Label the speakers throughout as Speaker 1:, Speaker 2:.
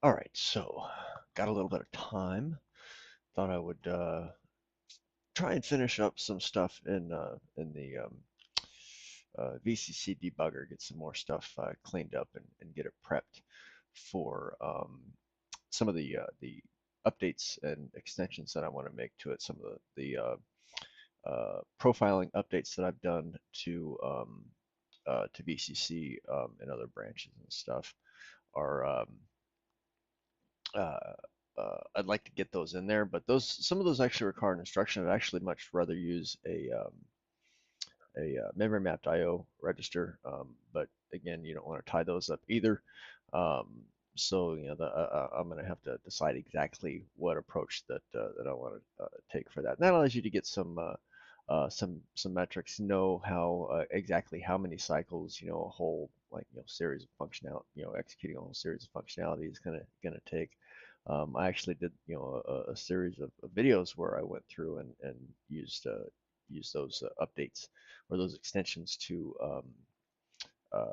Speaker 1: All right, so got a little bit of time. Thought I would try and finish up some stuff in the VCC Debugger, get some more stuff cleaned up and get it prepped for some of the updates and extensions that I want to make to it. Some of the profiling updates that I've done to VCC and other branches and stuff are uh, I'd like to get those in there, but those some of those actually require an instruction. I'd actually much rather use a memory mapped I/O register, but again, you don't want to tie those up either. Um, so I'm going to have to decide exactly what approach that I want to take for that. And that allows you to get some metrics, know how exactly how many cycles a whole series of functionality, executing a whole series of functionality is gonna take. I actually did a series of videos where I went through and used those updates or those extensions to uh,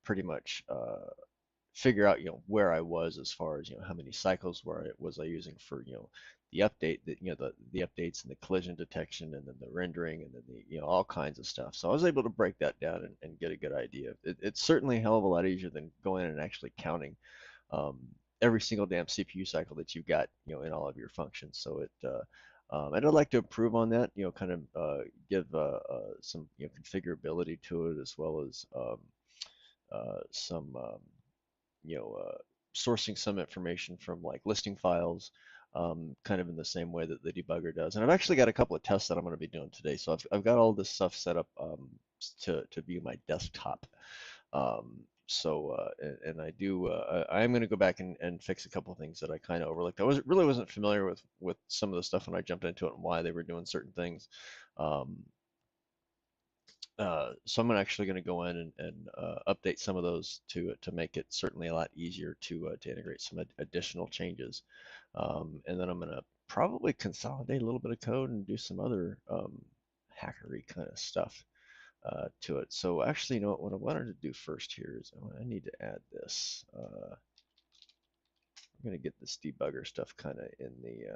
Speaker 1: pretty much figure out where I was as far as how many cycles where I was I using for the update that the updates and the collision detection and then the rendering and then the all kinds of stuff. So I was able to break that down and get a good idea. It's certainly a hell of a lot easier than going in and actually counting um, every single damn CPU cycle that you've got in all of your functions. So and I'd like to improve on that, kind of give some configurability to it as well as some sourcing some information from like listing files, kind of in the same way that the debugger does. And I've actually got a couple of tests that I'm going to be doing today. So I've got all this stuff set up to view my desktop. And I am going to go back and fix a couple of things that I kind of overlooked. Really wasn't familiar with some of the stuff when I jumped into it and why they were doing certain things. Um, so I'm actually going to go in and update some of those to make it certainly a lot easier to integrate some additional changes. And then I'm going to probably consolidate a little bit of code and do some other hackery kind of stuff to it. So actually, what I wanted to do first here is I need to add this. I'm going to get this debugger stuff kind of in the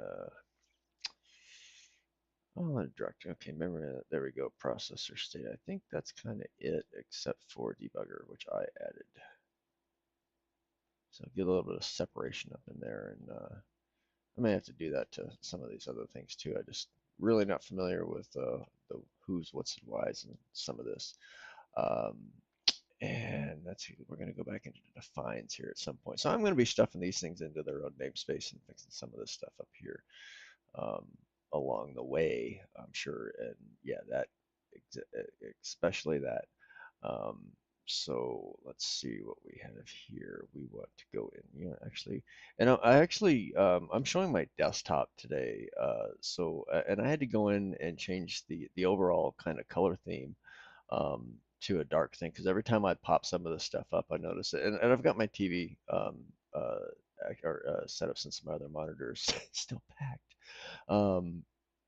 Speaker 1: oh, direct. Okay, memory. There we go. Processor state. I think that's kind of it, except for debugger, which I added. So get a little bit of separation up in there, and I may have to do that to some of these other things too. I just really not familiar with the who's, what's, and whys and some of this. Um, and let's see, we're going to go back into the defines here at some point. So I'm going to be stuffing these things into their own namespace and fixing some of this stuff up here um, along the way, I'm sure. And yeah, that especially that. Um, so let's see what we have here. We want to go in, actually, and I'm showing my desktop today. And I had to go in and change the overall kind of color theme to a dark thing because every time I pop some of this stuff up, I notice it. And I've got my TV set up since my other monitors still packed. Um,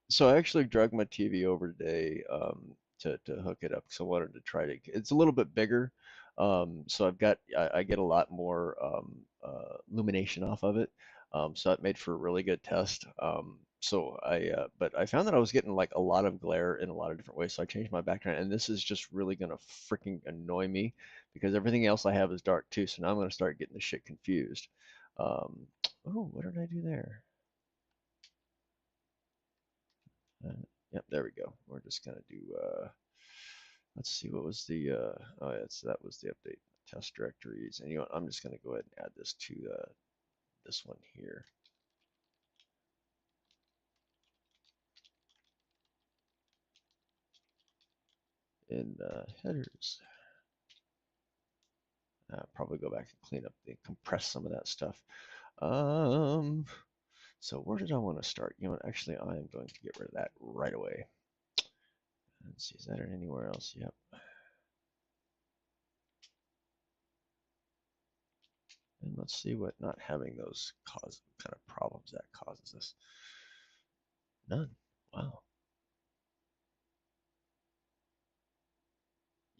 Speaker 1: so I actually dragged my TV over today to hook it up because I wanted to try to. It's a little bit bigger, so I get a lot more illumination off of it. So that made for a really good test. But I found that I was getting like a lot of glare in a lot of different ways. So I changed my background, and this is just really gonna freaking annoy me because everything else I have is dark too. So now I'm gonna start getting the shit confused. Um, oh, what did I do there? Uh, yep, there we go. We're just gonna do. Let's see, what was the? Oh, yeah, so that was the update test directories. And I'm just gonna go ahead and add this to this one here in headers. Probably go back and clean up the compress some of that stuff. Um, so where did I want to start? Actually, I am going to get rid of that right away. Let's see, is that in anywhere else? Yep. And let's see what not having those cause kind of problems that causes us. None. Wow.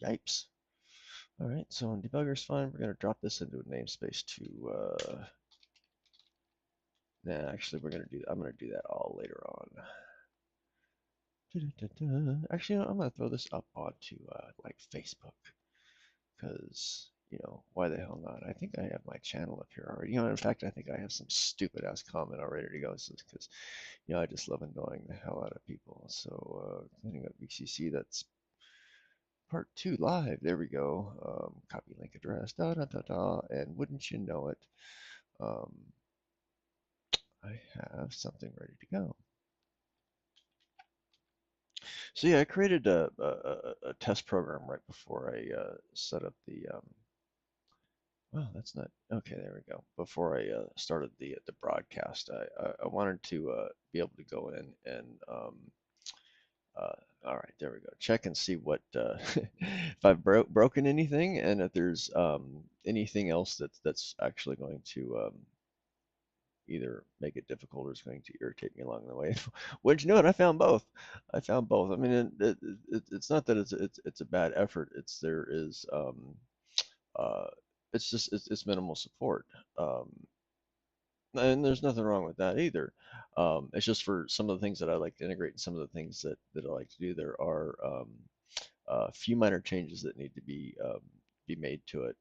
Speaker 1: Yipes. All right, so debugger's fine. We're going to drop this into a namespace to Nah, actually, I'm gonna do that all later on. Actually, I'm gonna throw this up onto like Facebook, because why the hell not? I think I have my channel up here already. In fact, I think I have some stupid ass comment all ready to go. So because I just love annoying the hell out of people. So cleaning up VCC. That's part two live. There we go. Copy link address. Da da da da. And wouldn't you know it, um, I have something ready to go. So yeah, I created a test program right before I set up the. Well, that's not okay. There we go. Before I started the broadcast, I wanted to be able to go in and uh, all right, there we go. Check and see what if I've broken anything, and if there's anything else that's actually going to either make it difficult or is going to irritate me along the way. Which, you know what? I found both. I found both. I mean, it's not that it's a bad effort. There is uh, it's just it's minimal support. Um, and there's nothing wrong with that either. It's just for some of the things that I like to integrate and some of the things that I like to do. There are a few minor changes that need to be made to it,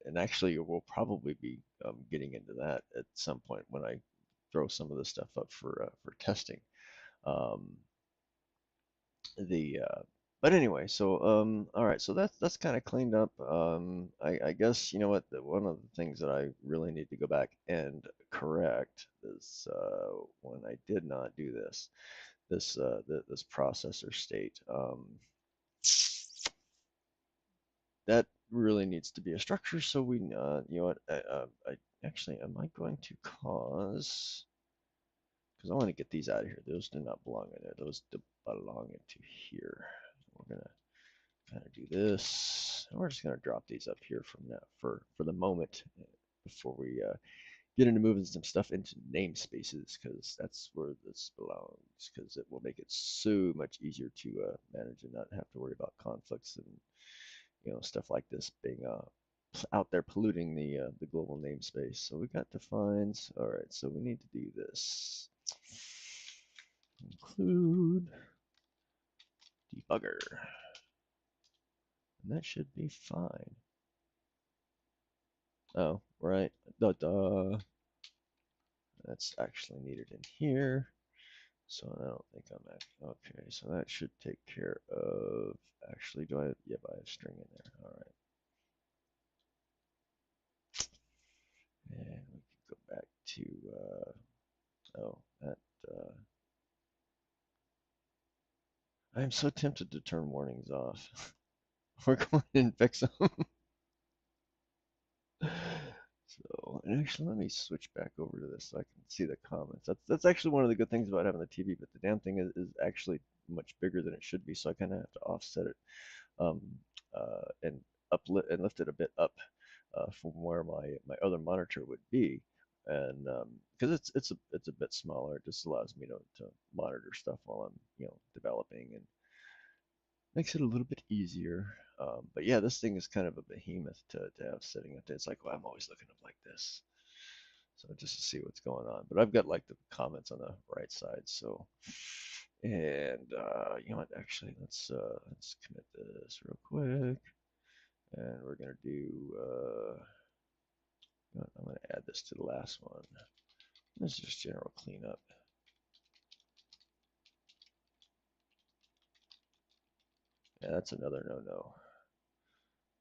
Speaker 1: and actually we'll probably be getting into that at some point when I throw some of this stuff up for testing. Um, the but anyway, so all right, so that's kind of cleaned up. I guess you know what, one of the things that I really need to go back and correct is when I did not do this processor state. That really needs to be a structure. So we, you know what, I actually, am I going to cause, because I want to get these out of here. Those do not belong in there. Those belong into here. We're gonna kind of do this. And we're just gonna drop these up here from now for the moment before we get into moving some stuff into namespaces, because that's where this belongs, because it will make it so much easier to manage and not have to worry about conflicts and stuff like this being out there polluting the global namespace. So we got defines. All right, so we need to do this. Include debugger, and that should be fine. Oh, right. Duh, duh. That's actually needed in here. So I don't think I'm at, okay, so that should take care of, actually, do I, yep, I have string in there. All right. And we can go back to, oh, that, I'm so tempted to turn warnings off. We're going and fix them. So, and actually, let me switch back over to this so I can see the comments. That's actually one of the good things about having the TV, but the damn thing is actually much bigger than it should be, so I kind of have to offset it um, and lift it a bit up from where my other monitor would be, and because it's a bit smaller, it just allows me to monitor stuff while I'm developing, and makes it a little bit easier. But yeah, this thing is kind of a behemoth to have sitting up there. It's like, well, I'm always looking up like this. So just to see what's going on. But I've got like the comments on the right side. So, and you know what? Actually, let's commit this real quick, and we're gonna do. I'm gonna add this to the last one. This is just general cleanup. Yeah, that's another no-no.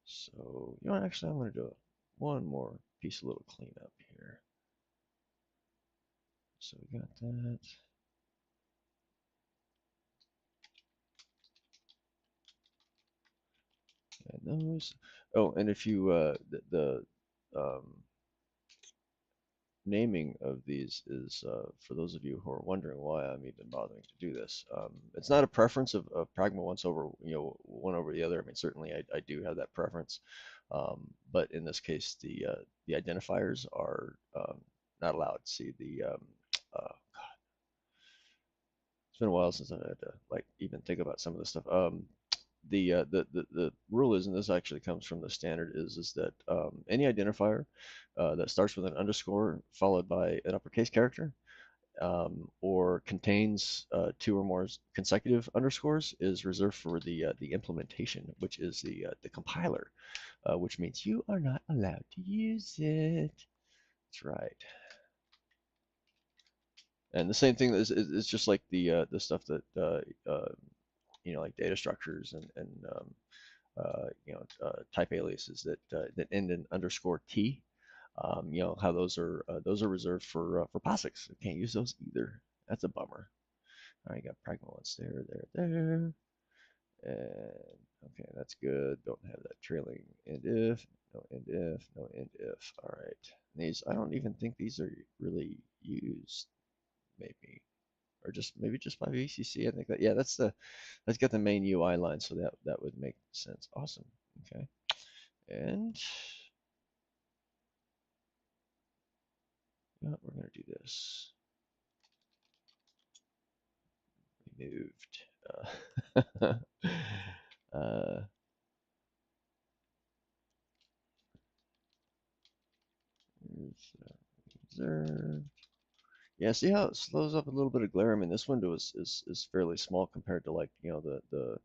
Speaker 1: So, you know what? Actually, I'm gonna do one more piece of little cleanup here. So we got that. And those. Oh, and if you the naming of these is for those of you who are wondering why I'm even bothering to do this. It's not a preference of Pragma one over the other. I mean, certainly I do have that preference, but in this case, the identifiers are not allowed. See it's been a while since I had to like even think about some of this stuff. The rule is, and this actually comes from the standard, is that any identifier that starts with an underscore followed by an uppercase character or contains two or more consecutive underscores is reserved for the implementation, which is the compiler, which means you are not allowed to use it. That's right. And the same thing is just like the stuff that like data structures and type aliases that end in underscore t. How those are reserved for POSIX. You can't use those either. That's a bummer. All right, got pragma ones there, and okay, that's good. Don't have that trailing end if, no end if, no end if. All right, these I don't even think these are really used. Maybe or just maybe just by VCC. I think that yeah, that's got the main UI line, so that would make sense. Awesome. Okay, and yeah, we're gonna do this. Removed. Uh, reserved. Yeah, see how it slows up a little bit of glare? I mean, this window is fairly small compared to like the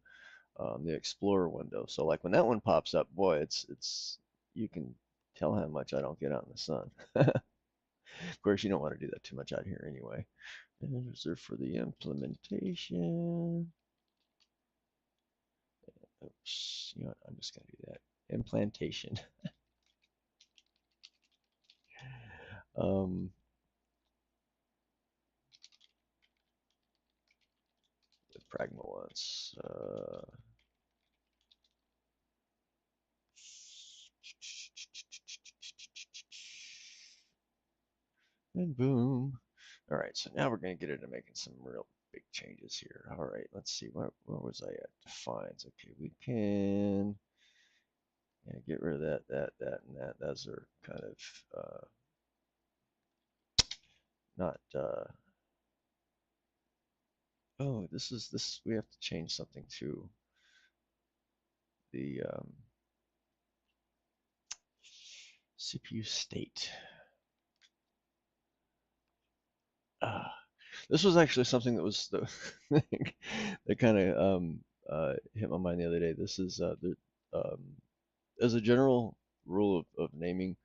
Speaker 1: Explorer window. So like when that one pops up, boy, it's you can tell how much I don't get out in the sun. Of course, you don't want to do that too much out here anyway. And reserved for the implementation. Oops, you know what? I'm just gonna do that. Implantation. um, with Pragma once. And boom. All right, so now we're going to get into making some real big changes here. All right, let's see, where was I at? Defines. Okay, we can get rid of that, and that. Those are kind of not. Oh, this. We have to change something to the CPU state. Ah, this was actually something that was that kind of hit my mind the other day. This is as a general rule of naming,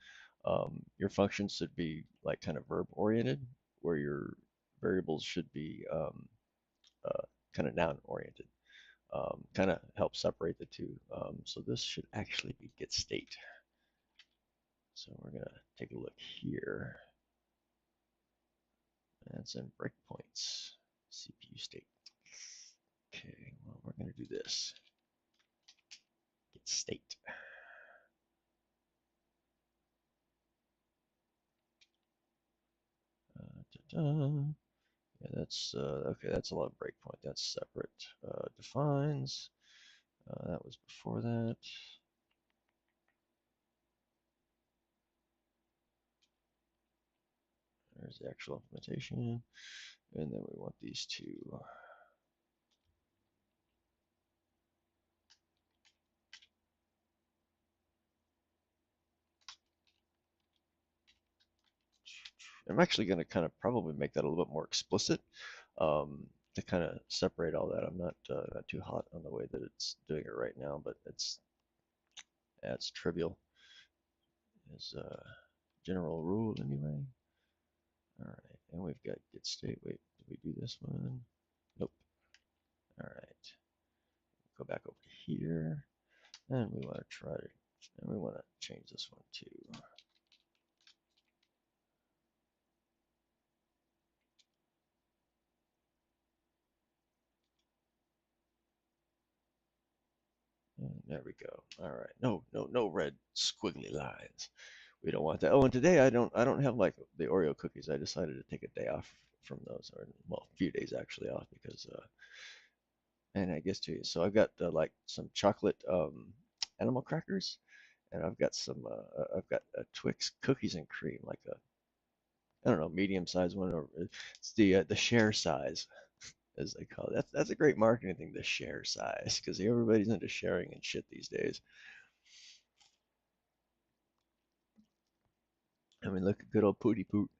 Speaker 1: your functions should be like kind of verb oriented, where your variables should be uh, kind of noun oriented. Kind of help separate the two. So this should actually be get state. So we're gonna take a look here. That's in breakpoints, CPU state. Okay, well we're gonna do this. Get state. Yeah, that's okay. That's a lot of breakpoint. That's separate. Defines. That was before that. There's the actual implementation, and then we want these two. I'm actually going to kind of probably make that a little bit more explicit to kind of separate all that. I'm not too hot on the way that it's doing it right now, but it's trivial as a general rule anyway. All right, and we've got get state. Wait, did we do this one? Nope. All right, go back over here, and we want to try to, and we want to change this one too. And there we go. All right, no red squiggly lines. We don't want that. Oh, and today I don't have like the Oreo cookies. I decided to take a day off from those, or well, a few days actually off because and I guess too. So I've got like some chocolate animal crackers, and I've got Twix cookies and cream, like a I don't know medium sized one, or it's the share size as they call it. That's a great marketing thing, the share size, because everybody's into sharing and shit these days. I mean, look at good old Pooty Poot.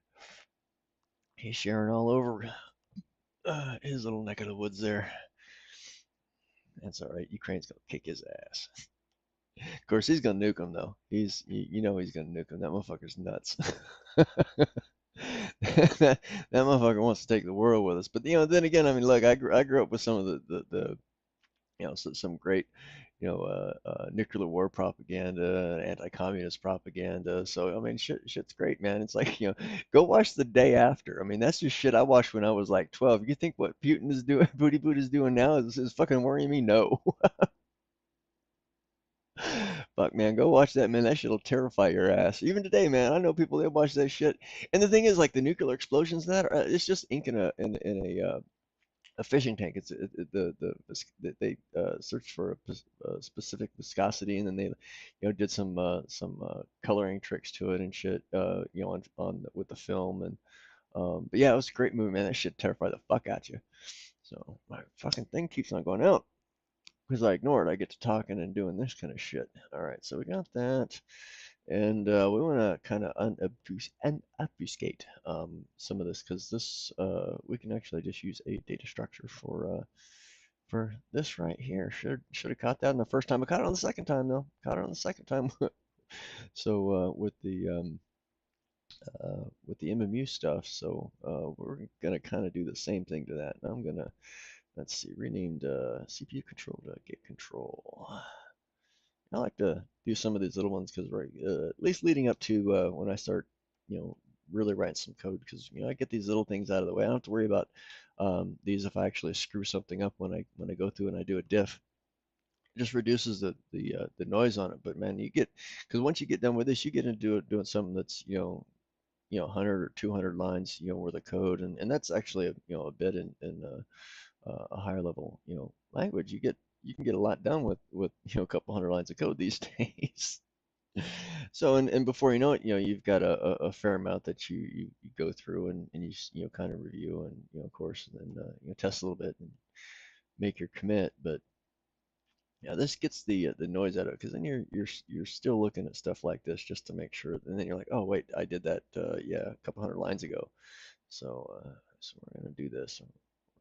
Speaker 1: He's sharing all over his little neck of the woods there. That's all right. Ukraine's gonna kick his ass. Of course, he's gonna nuke him though. You know, he's gonna nuke him. That motherfucker's nuts. that motherfucker wants to take the world with us. But then again, I mean, look, I grew up with some of the some great, nuclear war propaganda, anti-communist propaganda. So I mean, shit's great, man. It's like, go watch The Day After. I mean, that's just shit I watched when I was like 12. You think what Putin is doing, Booty Boot is doing now is fucking worrying me? No. Fuck, man, go watch that, man. That shit'll terrify your ass. Even today, man, I know people they watch that shit. And the thing is, like the nuclear explosions, it's just ink a fishing tank. They searched for a specific viscosity, and then they, did some coloring tricks to it and shit, on with the film. And but yeah, it was a great movie, man. That shit terrified the fuck out you. So my fucking thing keeps on going out because I ignore it. I get to talking and doing this kind of shit. All right, so we got that, and we want to kind of unobfuscate some of this because this we can actually just use a data structure for this right here. Should have caught that in the first time. I caught it on the second time though. Caught it on the second time. So with the MMU stuff, so we're gonna kind of do the same thing to that. And I'm gonna, let's see, renamed CPU control to gate control. I like to do some of these little ones because right, at least leading up to when I start, you know, really writing some code, because I get these little things out of the way. I don't have to worry about these if I actually screw something up when I go through and I do a diff. It just reduces the noise on it. But man, because once you get done with this, you get into doing something that's 100 or 200 lines worth of code, and that's actually a bit in a higher level language. You can get a lot done with a couple hundred lines of code these days. So and before you know it, you've got a fair amount that you go through and you kind of review and of course, and then test a little bit and make your commit. But yeah, this gets the noise out of it, because then you're still looking at stuff like this just to make sure, and then you're like, oh wait, I did that a couple hundred lines ago. So we're gonna do this.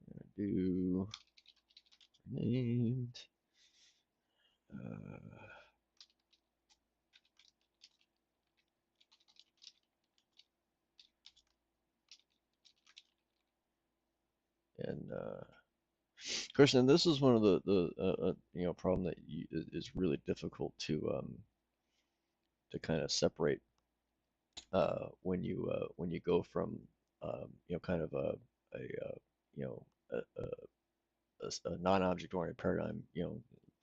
Speaker 1: We're gonna do named uh, and of course, and this is one of the problem that is really difficult to kind of separate when you go from kind of a you know a non-object oriented paradigm,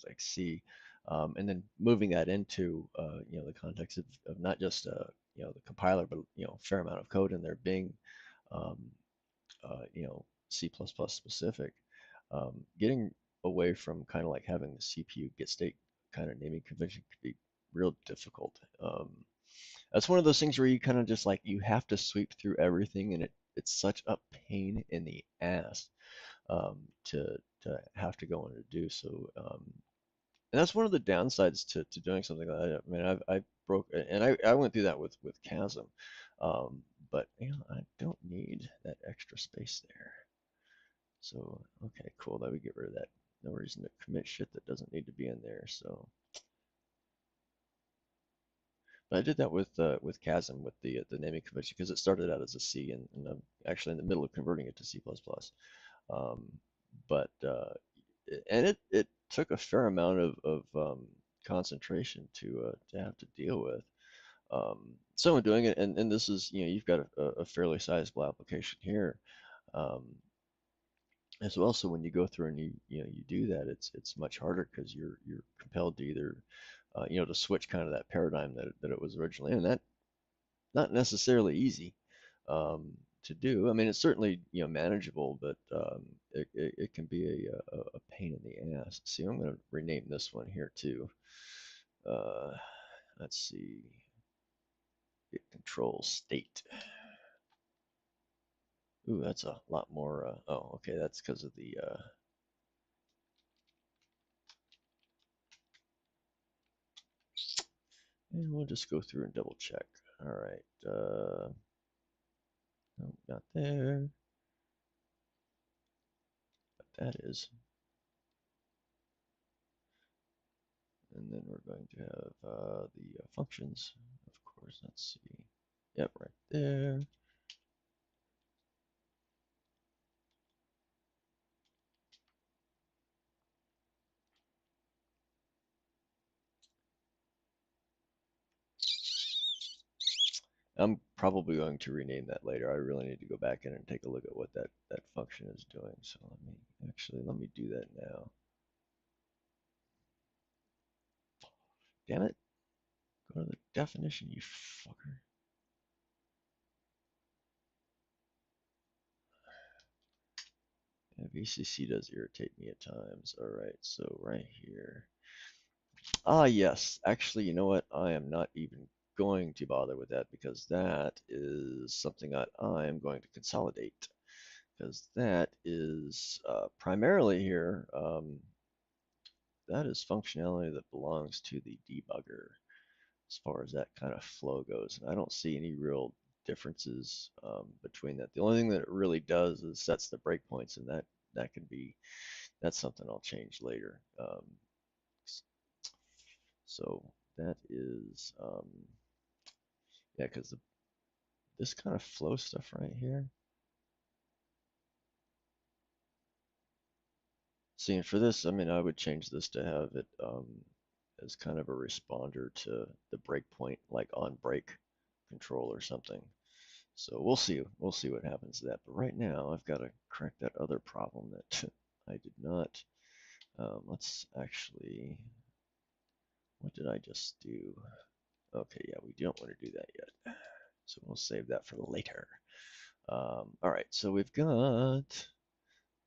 Speaker 1: like C, and then moving that into the context of not just the compiler, but a fair amount of code in there being um, C++ specific. Getting away from kind of like having the CPU get state kind of naming convention could be real difficult. That's one of those things where you kind of just like you have to sweep through everything, and it's such a pain in the ass um, to have to go in and do so. And that's one of the downsides to doing something like that. I mean, I broke, and I went through that with Chasm, but I don't need that extra space there. So okay, cool. That we get rid of that. No reason to commit shit that doesn't need to be in there. So, but I did that with Chasm with the naming convention because it started out as a C, and I'm actually in the middle of converting it to C++. Um, but and it took a fair amount of concentration to have to deal with. So in doing it, and this is you've got a fairly sizable application here as well. So when you go through and you do that, it's much harder because you're compelled to either to switch kind of that paradigm that it was originally in, and that not necessarily easy to do. I mean, it's certainly manageable, but it can be a pain in the ass. See, I'm going to rename this one here too. Uh, let's see, it controls state. Ooh, that's a lot more. Oh, okay, that's because of the. And we'll just go through and double check. All right. No, not there. But that is. And then we're going to have the functions, of course. Let's see. Yep, right there. I'm probably going to rename that later. I really need to go back in and take a look at what that function is doing. So let me do that now. Damn it. Go to the definition, you fucker. Yeah, VCC does irritate me at times. All right, so right here. Ah, yes. Actually, you know what? I am not even going to bother with that because that is something that I am going to consolidate because that is primarily here. That is functionality that belongs to the debugger as far as that kind of flow goes. And I don't see any real differences between that. The only thing that it really does is sets the breakpoints, and that can be that's something I'll change later. So that is yeah, because this kind of flow stuff right here. See, and for this, I mean, I would change this to have it as kind of a responder to the breakpoint, like on break control or something. So we'll see what happens to that. But right now, I've got to correct that other problem that I did not. Let's actually, what did I just do? Okay, yeah, we don't want to do that yet. So we'll save that for later. All right, so we've got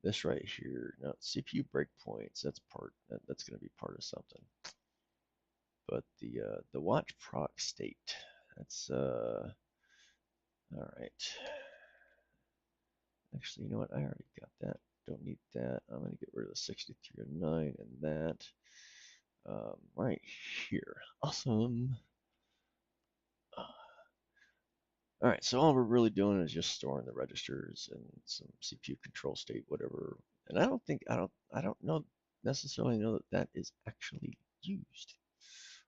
Speaker 1: this right here. Now, CPU breakpoints, that's going to be part of something. But the watch proc state, that's all right. Actually, you know what? I already got that. Don't need that. I'm going to get rid of the 6309 and that right here. Awesome. All right, so all we're really doing is just storing the registers and some CPU control state, whatever. And I don't know necessarily know that that is actually used.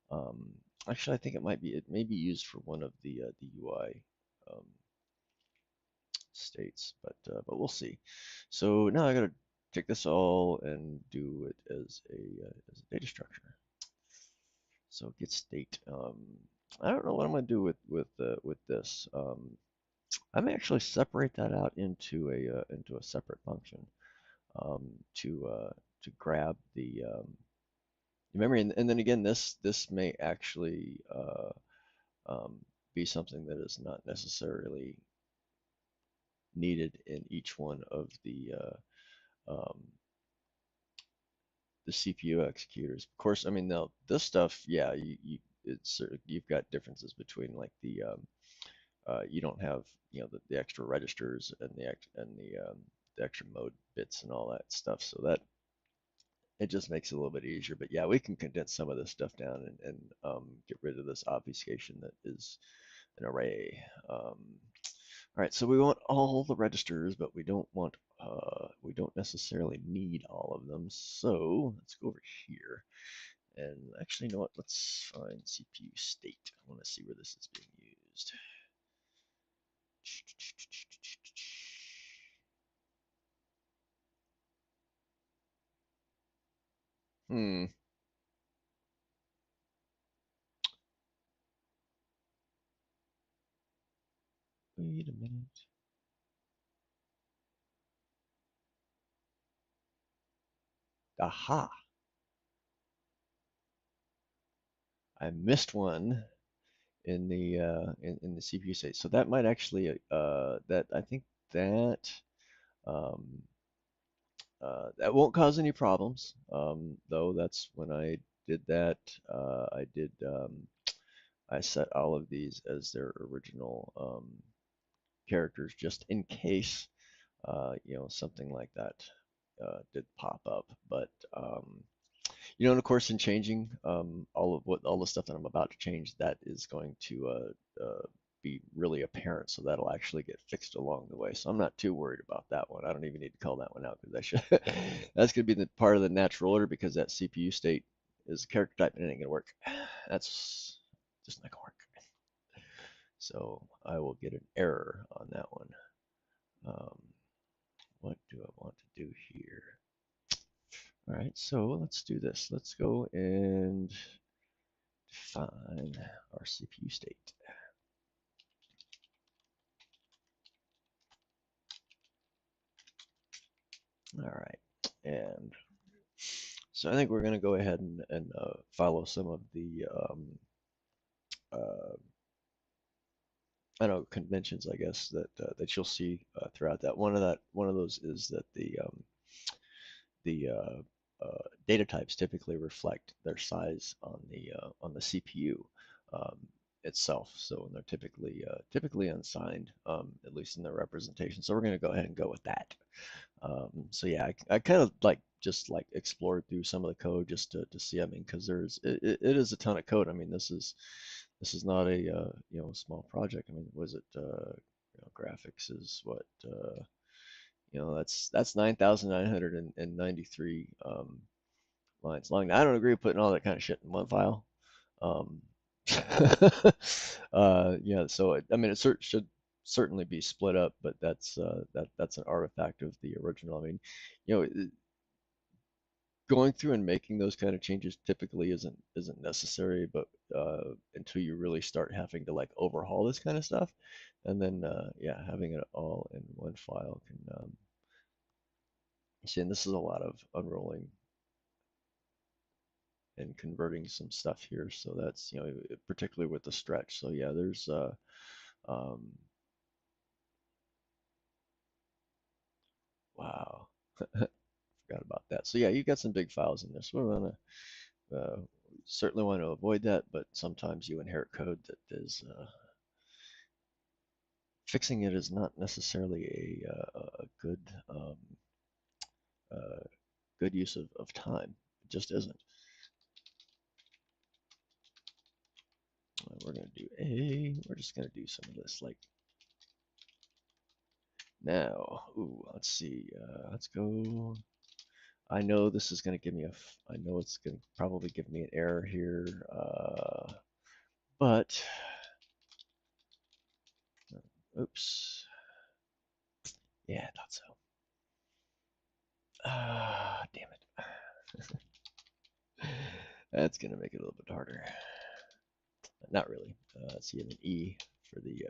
Speaker 1: Um, Actually, I think it may be used for one of the UI um, states, but we'll see. So now I gotta take this all and do it as a data structure. So get state. I don't know what I'm gonna do with this. I may actually separate that out into a separate function um, to grab the memory, and then again, this may actually um, be something that is not necessarily needed in each one of the CPU executors. Of course, I mean, now this stuff, yeah, you've got differences between like you don't have the extra registers and the extra mode bits and all that stuff, so that it just makes it a little bit easier. But yeah, we can condense some of this stuff down and get rid of this obfuscation that is an array. All right, so we want all the registers, but we don't necessarily need all of them. So let's go over here. And actually, you know what? Let's find CPU state. I want to see where this is being used. Hmm. Wait a minute. Aha! I missed one in the CPU state. So that might actually that I think that um, that won't cause any problems. Though that's when I did that. I set all of these as their original characters just in case something like that did pop up. But and of course, in changing all the stuff that I'm about to change, that is going to be really apparent, so that'll actually get fixed along the way. So I'm not too worried about that one. I don't even need to call that one out because that should that's gonna be the part of the natural order because that CPU state is a character type and it ain't gonna work. That's just not gonna work. So I will get an error on that one. Um, what do I want to do here? All right, so let's do this. Let's go and define our CPU state. All right, and so I think we're going to go ahead and follow some of the uh, I don't know conventions, I guess that you'll see throughout that. One of those is that the data types typically reflect their size on the CPU um, itself. So when they're typically unsigned, at least in their representation. So we're going to go ahead and go with that. So yeah, I kind of like just like explored through some of the code just to see. I mean, because it is a ton of code. I mean, this is not a small project. I mean, was it graphics is what that's 9,993 lines long. Now, I don't agree with putting all that kind of shit in one file. Um, yeah, so I mean, should certainly be split up, but that's an artifact of the original. I mean, you know, going through and making those kind of changes typically isn't necessary, but until you really start having to like overhaul this kind of stuff, and then yeah, having it all in one file can see, and this is a lot of unrolling and converting some stuff here. So that's, particularly with the stretch. So yeah, there's um, wow, forgot about that. So yeah, you got some big files in there. So we want to certainly want to avoid that, but sometimes you inherit code that is fixing it is not necessarily a good uh, good use of time. It just isn't. We're gonna do we're just gonna do some of this like now. Ooh, let's see. Let's go. I know this is going to give me I know it's going to probably give me an error here, but, oops. Yeah, I thought so. Ah, damn it. That's going to make it a little bit harder. Not really. Let's see, an E for the,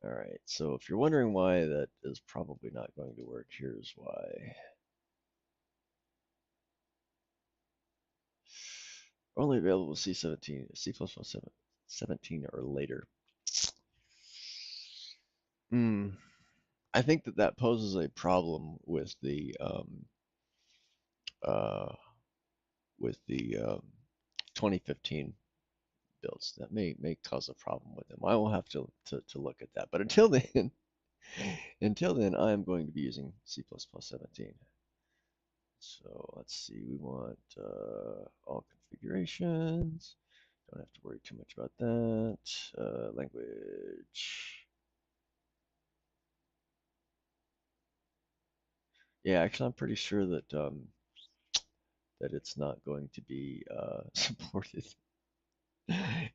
Speaker 1: all right. So if you're wondering why that is probably not going to work, here's why. Only available C17, C++ 17 or later. Hmm. I think that poses a problem uh, with the 2015 builds. That may cause a problem with them. I will have to look at that. But until then, until then, I am going to be using C++17. So let's see. We want all configurations. Don't have to worry too much about that. Language. Yeah, actually, I'm pretty sure that it's not going to be supported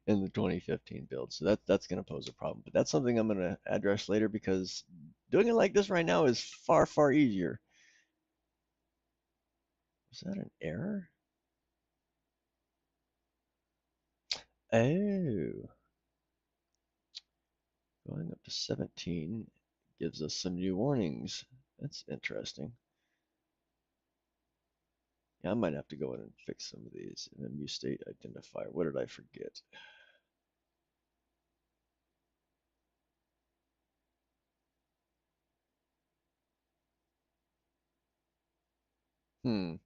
Speaker 1: in the 2015 build. So that's going to pose a problem. But that's something I'm going to address later because doing it like this right now is far, far easier. Is that an error? Oh, going up to 17 gives us some new warnings. That's interesting. Yeah, I might have to go in and fix some of these. MMU state identifier. What did I forget? Hmm.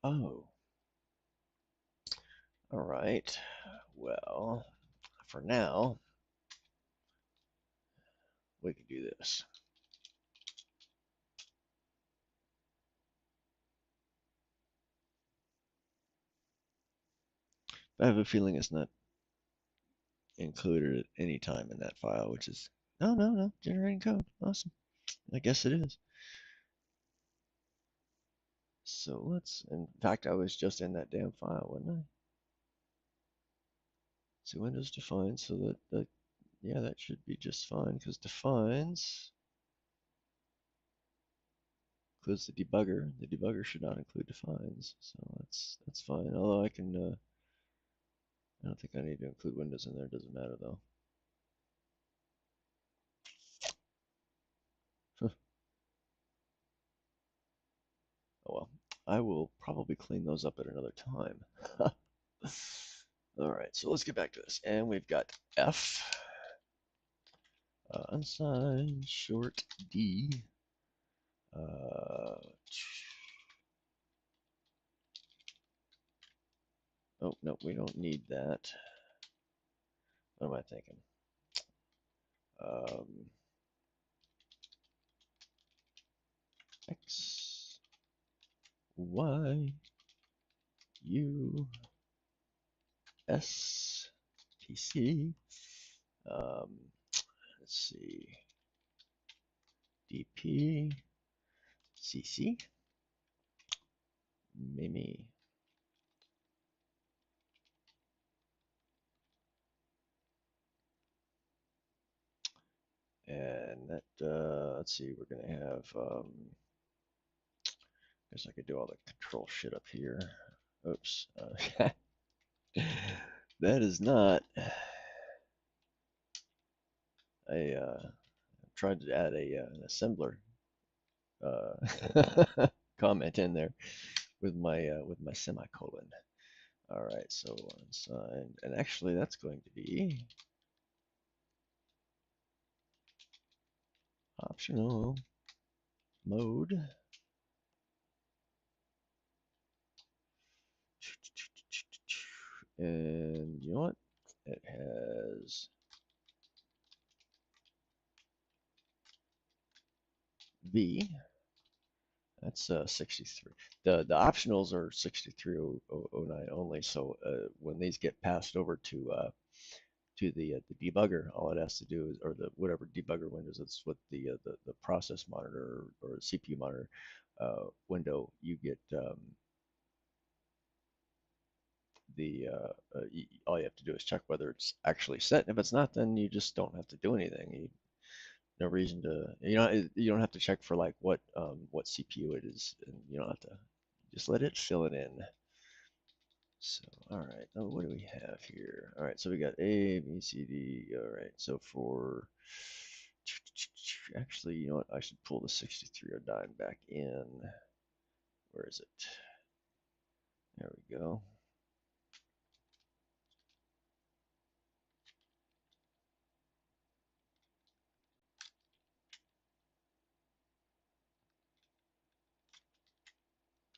Speaker 1: Oh, all right. Well, for now, we can do this. I have a feeling it's not included at any time in that file, which is, no, generating code. Awesome. I guess it is. So let's, in fact, I was just in that damn file, wasn't I? So Windows defines, so yeah, that should be just fine, because defines includes the debugger. The debugger should not include defines, so that's fine. Although I can, I don't think I need to include Windows in there. It doesn't matter though. Oh well, I will probably clean those up at another time. All right, so let's get back to this, and we've got F, unsigned short D. Uh, oh no, we don't need that. What am I thinking? Um, X, Y, U, S, P, C. Let's see. D, P, C, C. Mimi. And that, let's see, we're gonna have, guess I could do all the control shit up here. Oops. That is not, I tried to add an assembler comment in there with my semicolon. All right, so unsigned, and actually that's going to be optional mode. And you know what? It has V. That's 63. The optionals are 6309 only. So when these get passed over to the debugger, all it has to do is, or the whatever debugger windows, it's what the process monitor or CPU monitor window, you get all you have to do is check whether it's actually set. If it's not, then you just don't have to do anything. No reason to, you don't have to check for like what CPU it is, and you don't have to, just let it fill it in. So all right, oh, what do we have here? All right, so we got A, B, C, D. All right, so for actually, you know what, I should pull the 6309 back in. Where is it? There we go.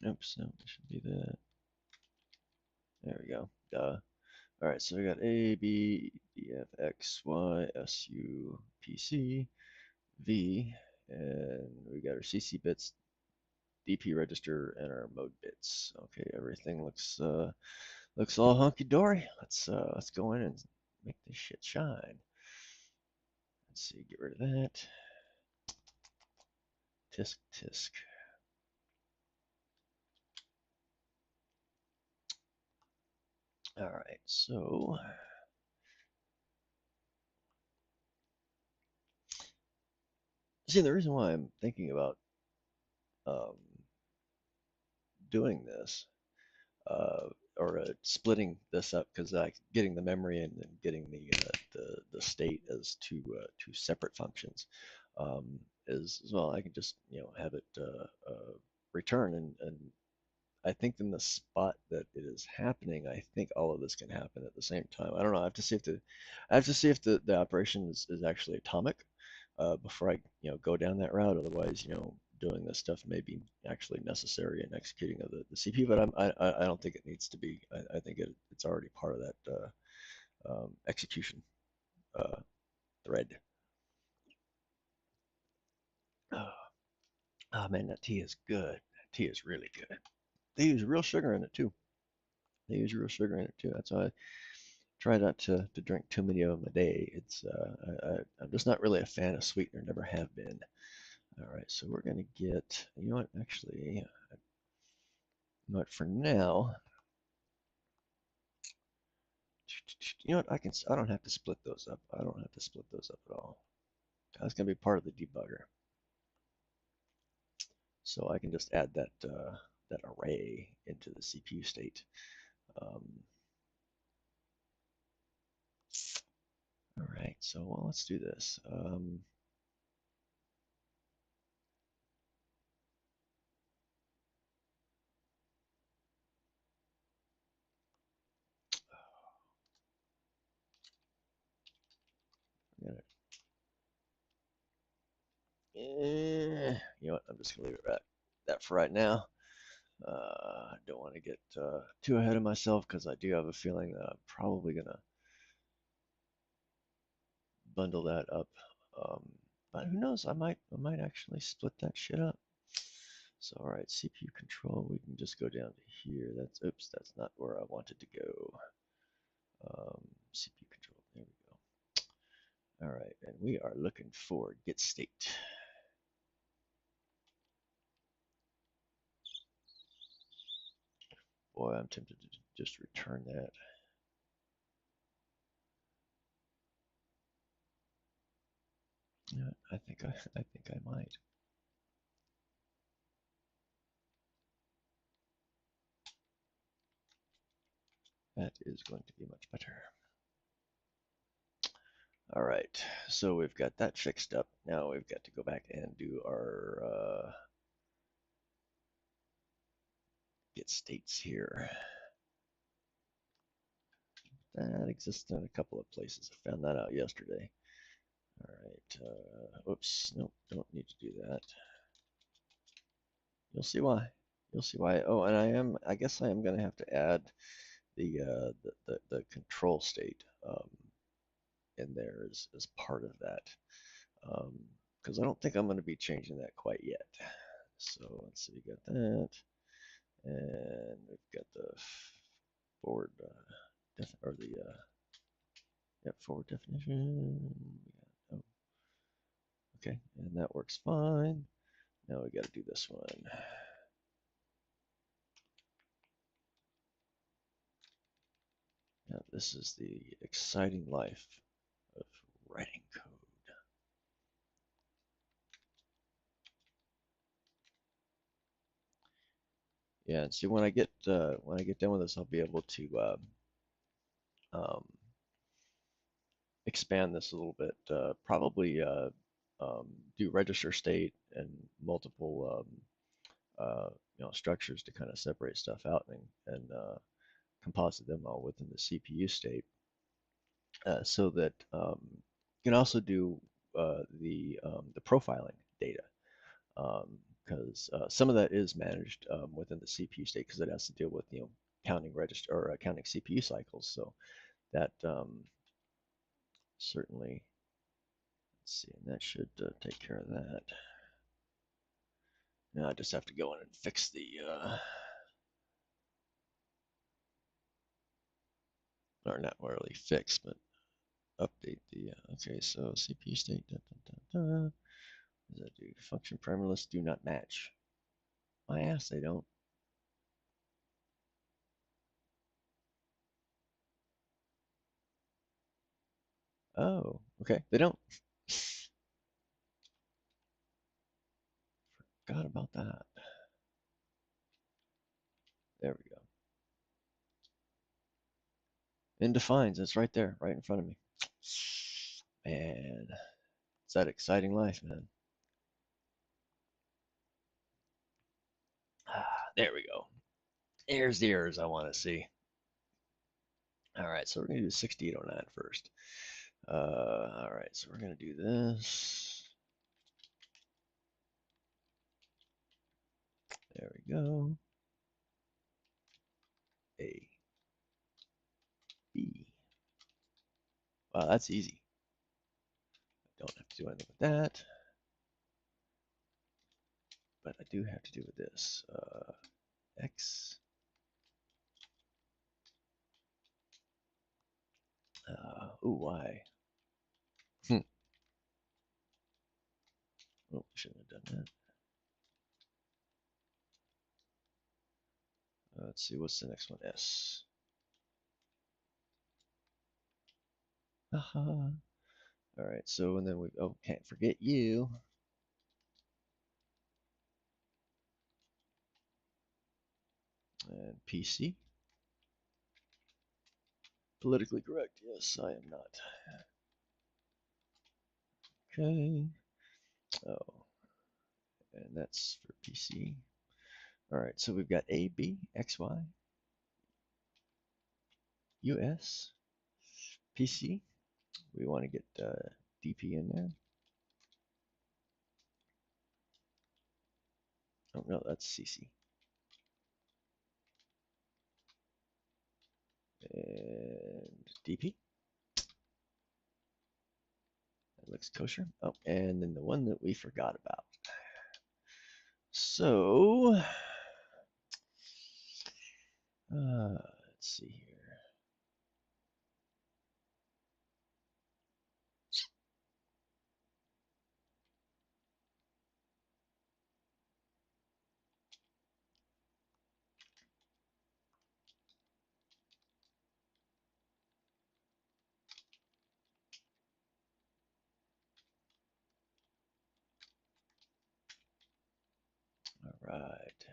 Speaker 1: Oops, no, it should be that. There we go. Duh. All right, so we got A, B, D, F, X, Y, S, U, P, C, V, and we got our CC bits, DP register, and our mode bits. Okay, everything looks all hunky dory. Let's go in and make this shit shine. Let's see, get rid of that. Tisk tisk. All right, so see, the reason why I'm thinking about um, doing this or splitting this up, because getting the memory and getting the state as two separate functions is, well, I can just have it return, and I think in the spot that it is happening, I think all of this can happen at the same time. I don't know. I have to see if the operation is actually atomic before I go down that route. Otherwise, doing this stuff may be actually necessary in executing of the CPU. But I don't think it needs to be. I think it's already part of that execution thread. Oh, oh man, that tea is good. That tea is really good. They use real sugar in it too. They use real sugar in it too. That's why I try not to drink too many of them a day. It's I'm just not really a fan of sweetener. Never have been. All right, so we're gonna get. You know what? Actually, you know what? For now, you know what? I don't have to split those up. I don't have to split those up at all. That's gonna be part of the debugger. So I can just add that array into the CPU state. Um, all right, so well, let's do this. You know what? I'm just gonna leave it at that for right now. I don't want to get too ahead of myself because I do have a feeling that I'm probably gonna bundle that up. Um, but who knows? I might actually split that shit up. So all right, CPU control. We can just go down to here. That's oops. That's not where I wanted to go. CPU control. There we go. All right, and we are looking for get state. Boy, I'm tempted to just return that. Yeah, I think I might. That is going to be much better. All right, so we've got that fixed up. Now we've got to go back and do our get states here. That exists in a couple of places. I found that out yesterday. All right, oops, nope, don't need to do that. You'll see why. You'll see why. Oh, and I guess I am going to have to add the control state in there as part of that. Because I don't think I'm going to be changing that quite yet. So let's see, we got that, and we've got the forward or the forward definition. Oh, okay, and that works fine. Now we got to do this one. Now this is the exciting life of writing code. Yeah, and see when I get done with this, I'll be able to um, expand this a little bit. Probably do register state and multiple structures to kind of separate stuff out and composite them all within the CPU state, so that you can also do the profiling data, because some of that is managed within the CPU state because it has to deal with counting register or counting CPU cycles. So that certainly, let's see, and that should take care of that. Now I just have to go in and fix the or not really fix, but update the okay. So CPU state. Da, da, da, da. What does that do? Function parameter lists do not match. My ass, they don't. Oh, okay, they don't. Forgot about that. There we go. And defines. It's right there, right in front of me. Man, it's that exciting life, man. There we go. There's the errors I want to see. All right, so we're going to do 6809 first. All right, so we're going to do this. There we go. A, B, That's easy. Don't have to do anything with that, but I do have to do with this. X. Y. Oh, shouldn't have done that. Let's see, what's the next one? S. Haha. All right, so and then we, oh, can't forget you. And PC. Politically correct. Yes, I am not. Okay. Oh, and that's for PC. All right, so we've got A, B, X, Y, US, PC. We want to get DP in there. Oh, no, that's CC. And DP. That looks kosher. Oh, and then the one that we forgot about. So, let's see here. All right.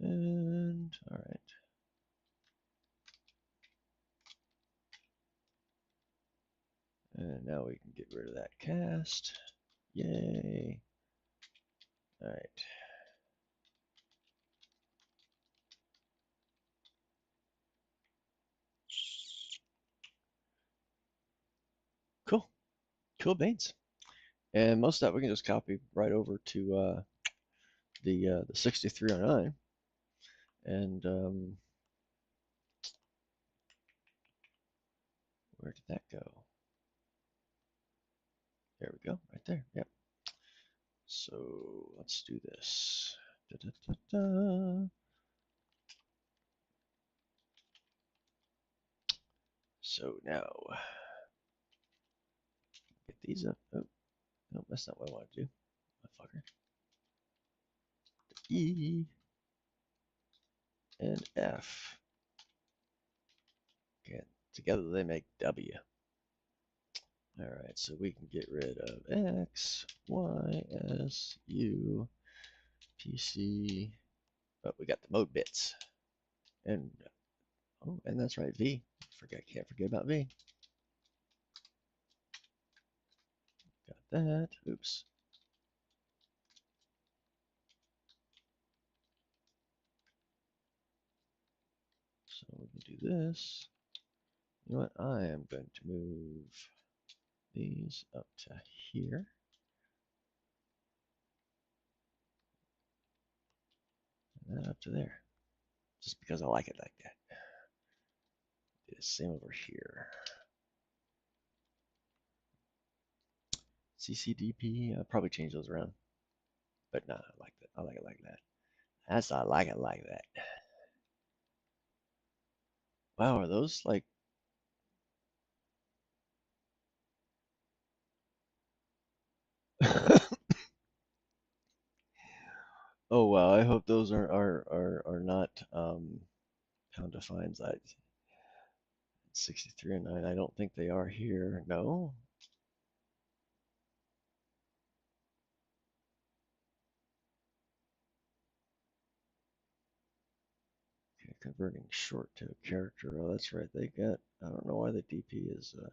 Speaker 1: And, all right. And now we can get rid of that cast. Yay. All right. Cool. Cool beans. And most of that we can just copy right over to the 6309. And where did that go? There we go, right there. Yep. So let's do this. Da, da, da, da. So now get these up. Oh, no, that's not what I want to do. Motherfucker. E and F. Okay, together they make W. All right, so we can get rid of X, Y, S, U, PC. But we got the mode bits. And oh, and that's right, V. Can't forget about V. Got that. Oops. So we can do this. You know what? I am going to move these up to here. And that up to there. Just because I like it like that. Do the same over here. CCDP, I'll probably change those around. But nah, I like that. I like it like that. I like it like that. Wow, are those like oh wow, I hope those are not pound defines. I 63 and 9. I don't think they are here. No. Okay, converting short to a character. Oh, that's right. They got. I don't know why the DP is a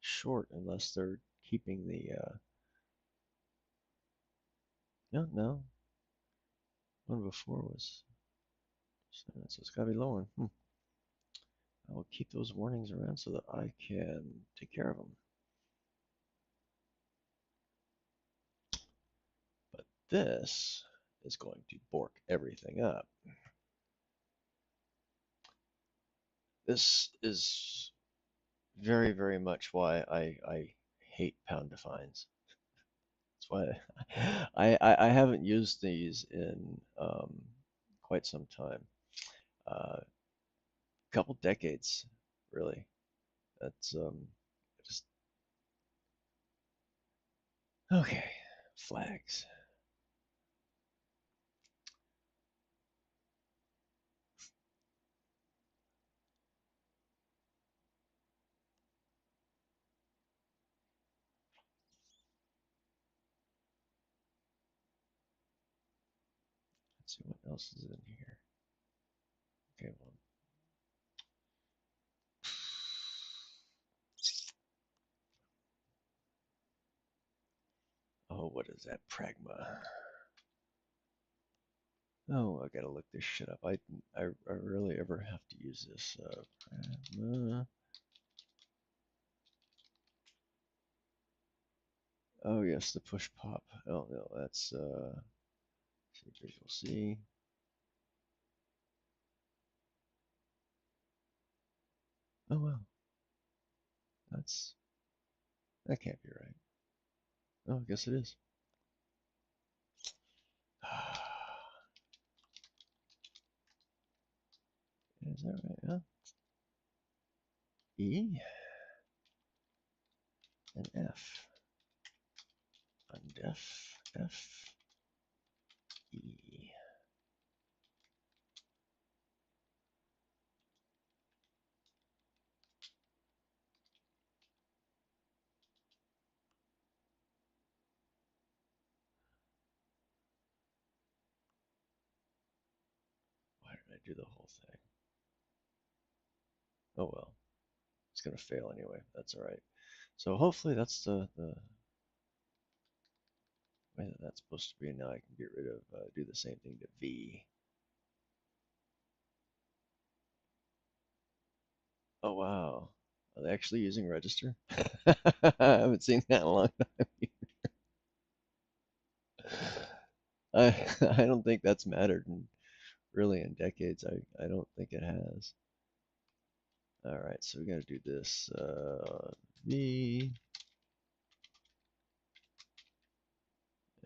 Speaker 1: short unless they're keeping the. No, no. One before was. So it's got to be low one. I will keep those warnings around so that I can take care of them. this is going to bork everything up. This is very, very much why I hate pound defines. That's why I haven't used these in quite some time. A couple decades, really. That's just okay. Flags. Let's see what else is in here. Okay, well, oh, what is that? Pragma. Oh, I gotta look this shit up. I really ever have to use this. Pragma. Oh yes, the push pop. Oh no, that's see Visual C. Oh wow, that's that can't be right. Oh, I guess it is. Is that right? Huh? E and F. Undef F E. Why did I do the whole thing? Oh well, it's gonna fail anyway. That's all right. So hopefully that's the way that that's supposed to be. Now I can get rid of do the same thing to V. Oh wow, are they actually using register? I haven't seen that in a long time. I I don't think that's mattered in, really in decades. I don't think it has. All right, so we got to do this V,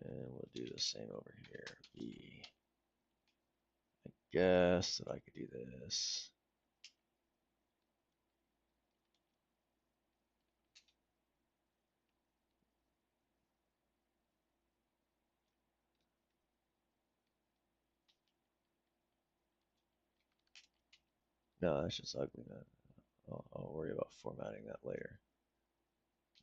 Speaker 1: and we'll do the same over here. V. I guess that I could do this. No, that's just ugly, man. I'll worry about formatting that later.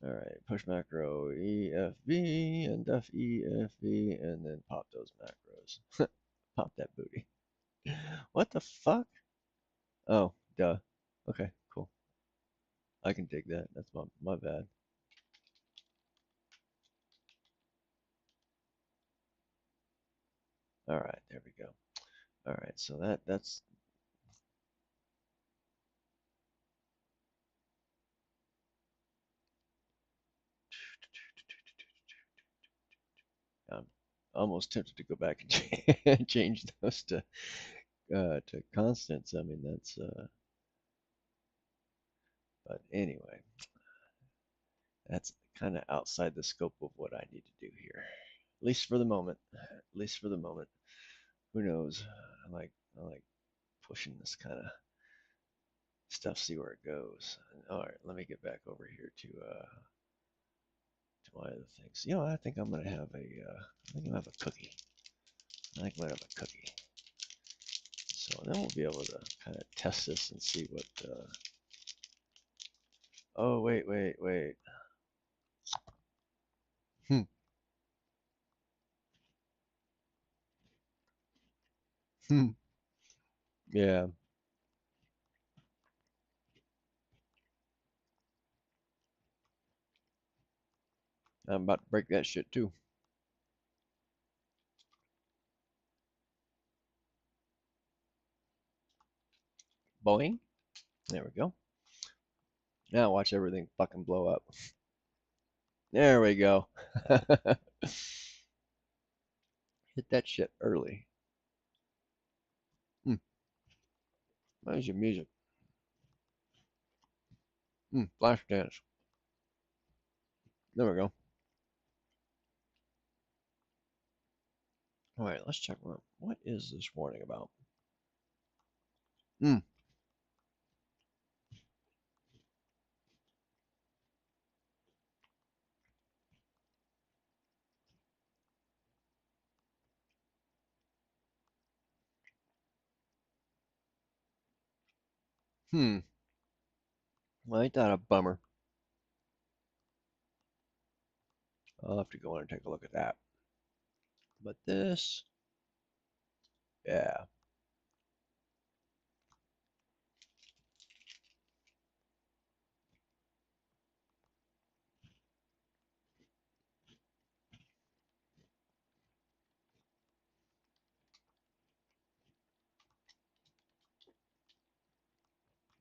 Speaker 1: All right, push macro EFV and def EFV, and then pop those macros. Pop that booty. What the fuck? Oh, duh. Okay, cool. I can dig that. That's my bad. All right, there we go. All right, so that's I'm almost tempted to go back and change those to constants. I mean, that's but anyway, that's kind of outside the scope of what I need to do here. At least for the moment. At least for the moment. Who knows? I like pushing this kind of stuff, see where it goes. All right, let me get back over here to my other things. You know, I think I'm gonna have I think I'm gonna have a cookie. I think I'm gonna have a cookie. So then we'll be able to kind of test this and see what. Oh wait. Hmm. Hmm. Yeah, I'm about to break that shit too. Boing. There we go. Now watch everything fucking blow up. There we go. Hit that shit early. Where's your music? Flash dance. There we go. All right, let's check. What is this warning about? Hmm. Hmm. Well, ain't that a bummer? I'll have to go in and take a look at that. But this, yeah.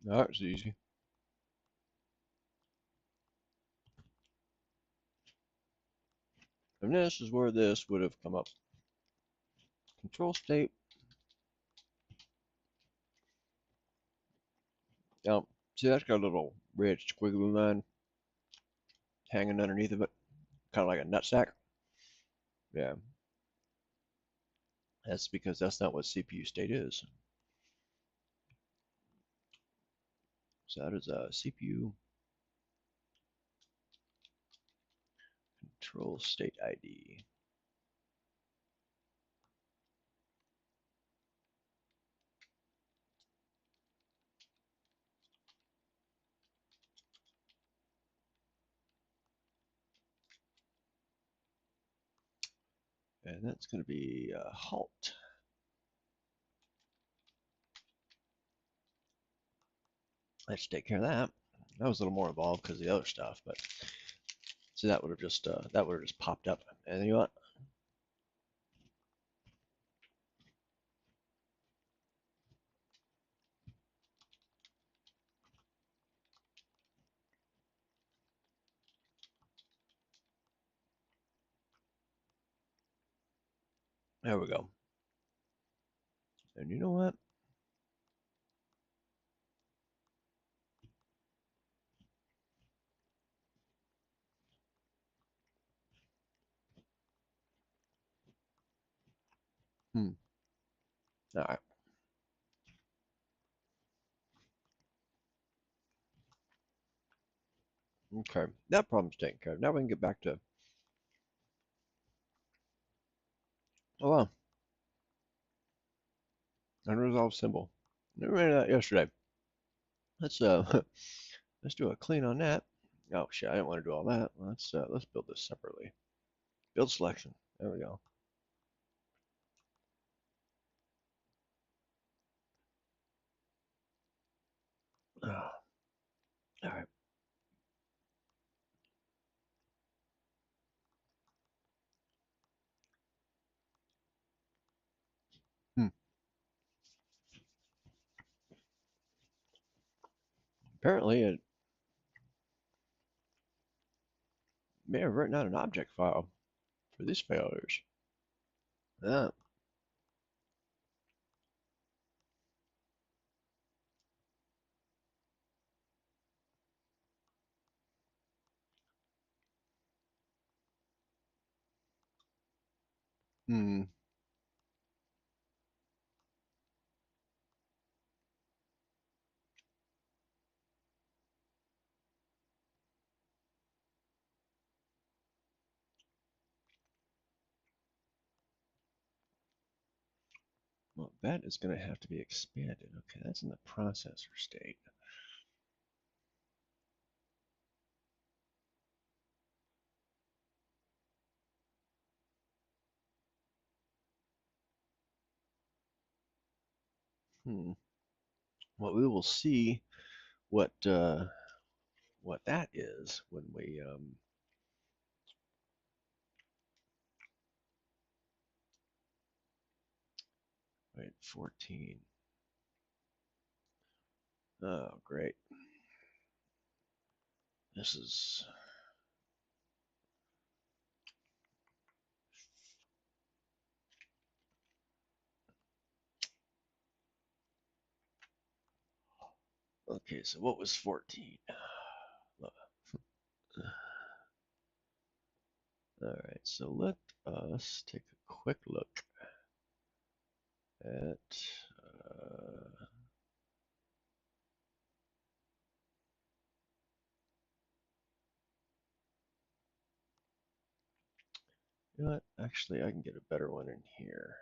Speaker 1: That's easy. And this is where this would have come up. Control state. Now, see, that's got a little red squiggly line hanging underneath of it, kind of like a nutsack. Yeah, that's because that's not what CPU state is. So that is a CPU control state ID. And that's going to be halt. Let's take care of that. That was a little more involved because of the other stuff, but see, that would have just popped up. And you know what? There we go. And you know what? Hmm. All right. Okay. That problem's taken care of. Now we can get back to. Oh wow. Unresolved symbol. Never ran that yesterday. Let's let's do a clean on that. Oh shit, I didn't want to do all that. Let's build this separately. Build selection. There we go. Ah, all right. Hmm. Apparently, it may have written out an object file for these failures. Yeah. Hmm. Well, that is going to have to be expanded. Okay, that's in the processor state. Hmm. Well, we will see what that is when we wait 14. Oh, great. This is Okay, so what was 14? All right, so let us take a quick look at uh, you know what? Actually, I can get a better one in here.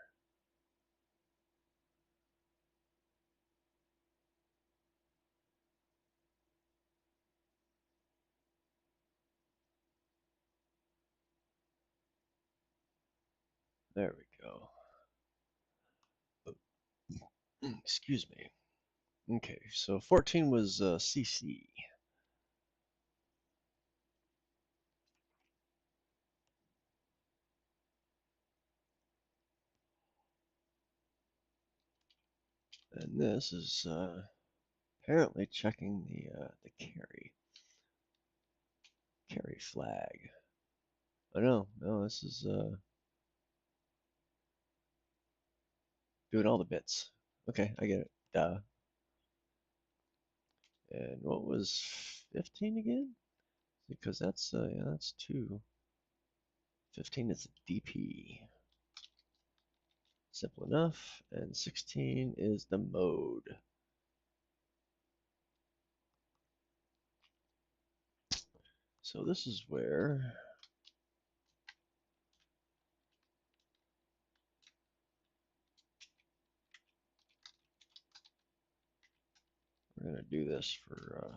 Speaker 1: There we go. Excuse me. Okay, so 14 was CC. And this is apparently checking the carry flag. Oh no, this is doing all the bits. Okay, I get it. Duh. And what was 15 again? Because that's yeah, that's two. 15 is a DP. Simple enough. And 16 is the mode. So this is where we're going to do this for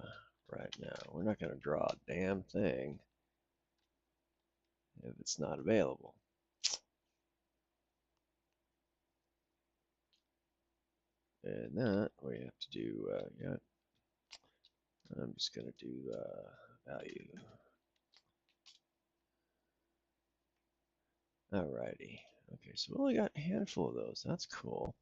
Speaker 1: right now. We're not going to draw a damn thing if it's not available. And that we have to do, yeah, I'm just going to do value. Alrighty. Okay, so we only got a handful of those. That's cool.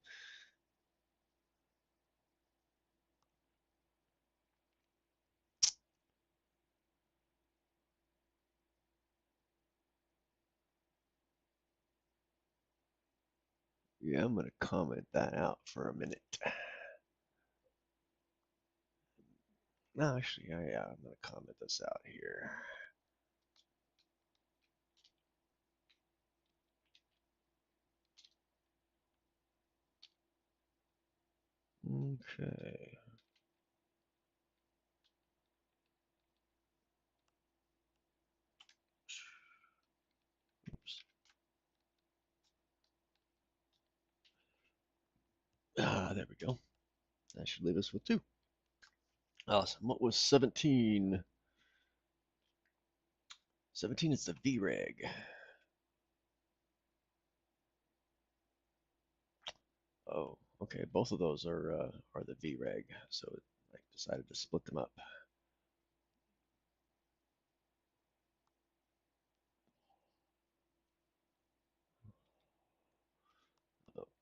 Speaker 1: Yeah, I'm going to comment that out for a minute. No, actually, yeah, I'm going to comment this out here. Okay. Oops. There we go. That should leave us with two. Awesome. What was 17? 17 is the VREG. Oh, okay. Both of those are the VREG, so I decided to split them up.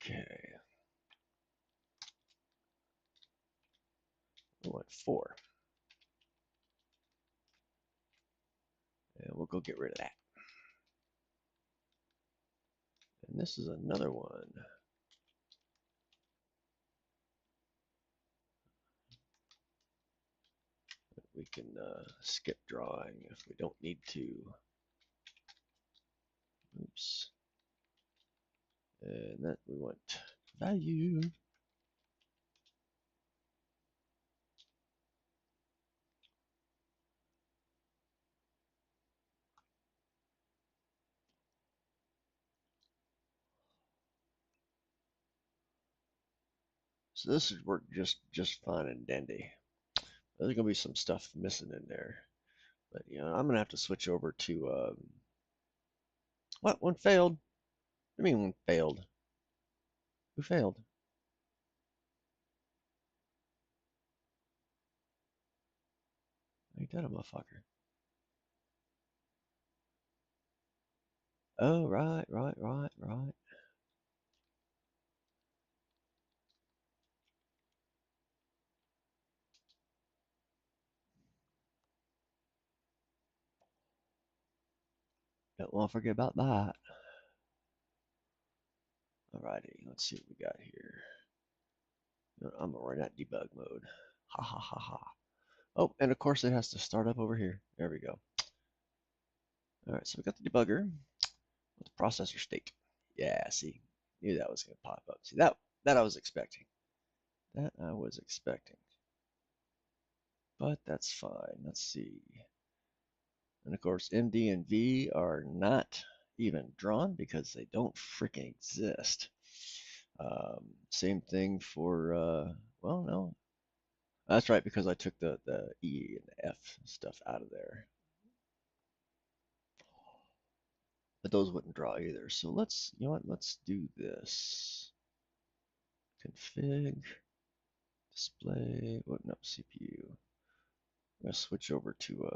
Speaker 1: Okay. We want 4. And we'll go get rid of that. And this is another one. We can skip drawing if we don't need to. Oops. And that we want value. So this should work just fine and dandy. There's gonna be some stuff missing in there, but you know I'm gonna have to switch over to what one failed? I mean one failed. Who failed? Ain't that a motherfucker? Oh right. Don't want to forget about that. Alrighty, let's see what we got here. I'm gonna run that debug mode. Ha ha ha ha. Oh, and of course it has to start up over here. There we go. All right, so we got the debugger with the processor state. Yeah, see, knew that was gonna pop up. See that I was expecting. That I was expecting. But that's fine. Let's see. And of course, MD and V are not even drawn because they don't freaking exist. Same thing for, well, no, that's right, because I took the E and the F stuff out of there. But those wouldn't draw either. So let's, you know what, let's do this. Config, display, what, no, CPU. I'm gonna switch over to,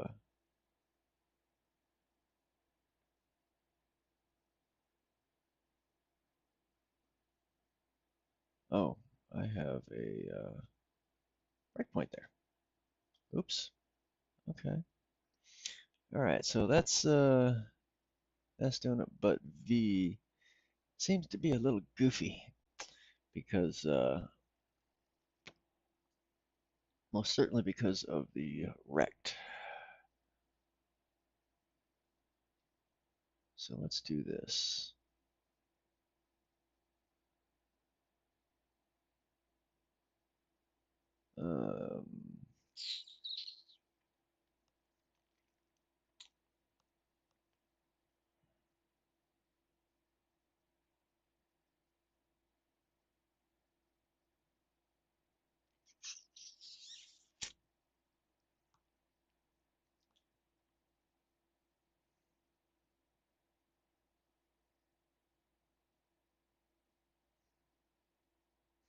Speaker 1: oh, I have a breakpoint there. Oops. Okay. All right, so that's doing it, but V seems to be a little goofy because most certainly because of the rect. So let's do this. Um,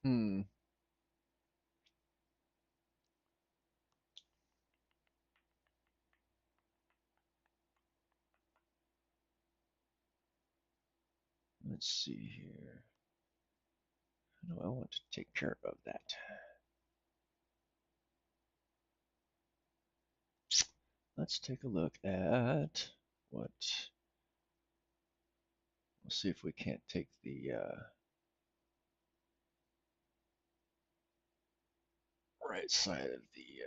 Speaker 1: hmm. Let's see here. How do I want to take care of that? Let's take a look at what. We'll see if we can't take the right side of the.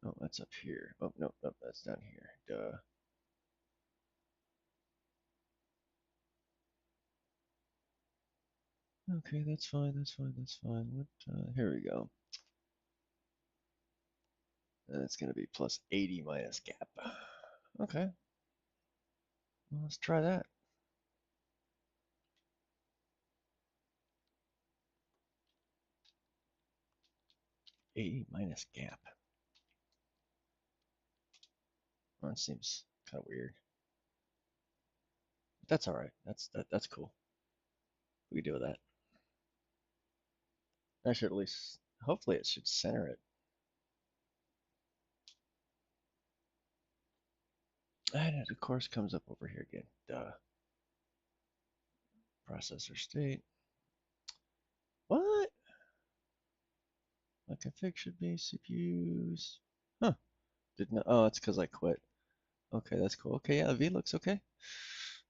Speaker 1: Oh, that's up here. Oh, no, no, that's down here. Duh. Okay, that's fine, that's fine, that's fine. What, here we go. That's gonna be plus 80 minus gap. Okay, well, let's try that. 80 minus gap. Well, that seems kind of weird. But that's all right. That's cool. We can deal with that. I should at least, hopefully, it should center it. And it of course comes up over here again. Duh. Processor state. What? My config should be CPUs. Huh. Didn't know. Oh, it's because I quit. Okay, that's cool. Okay, yeah, V looks okay.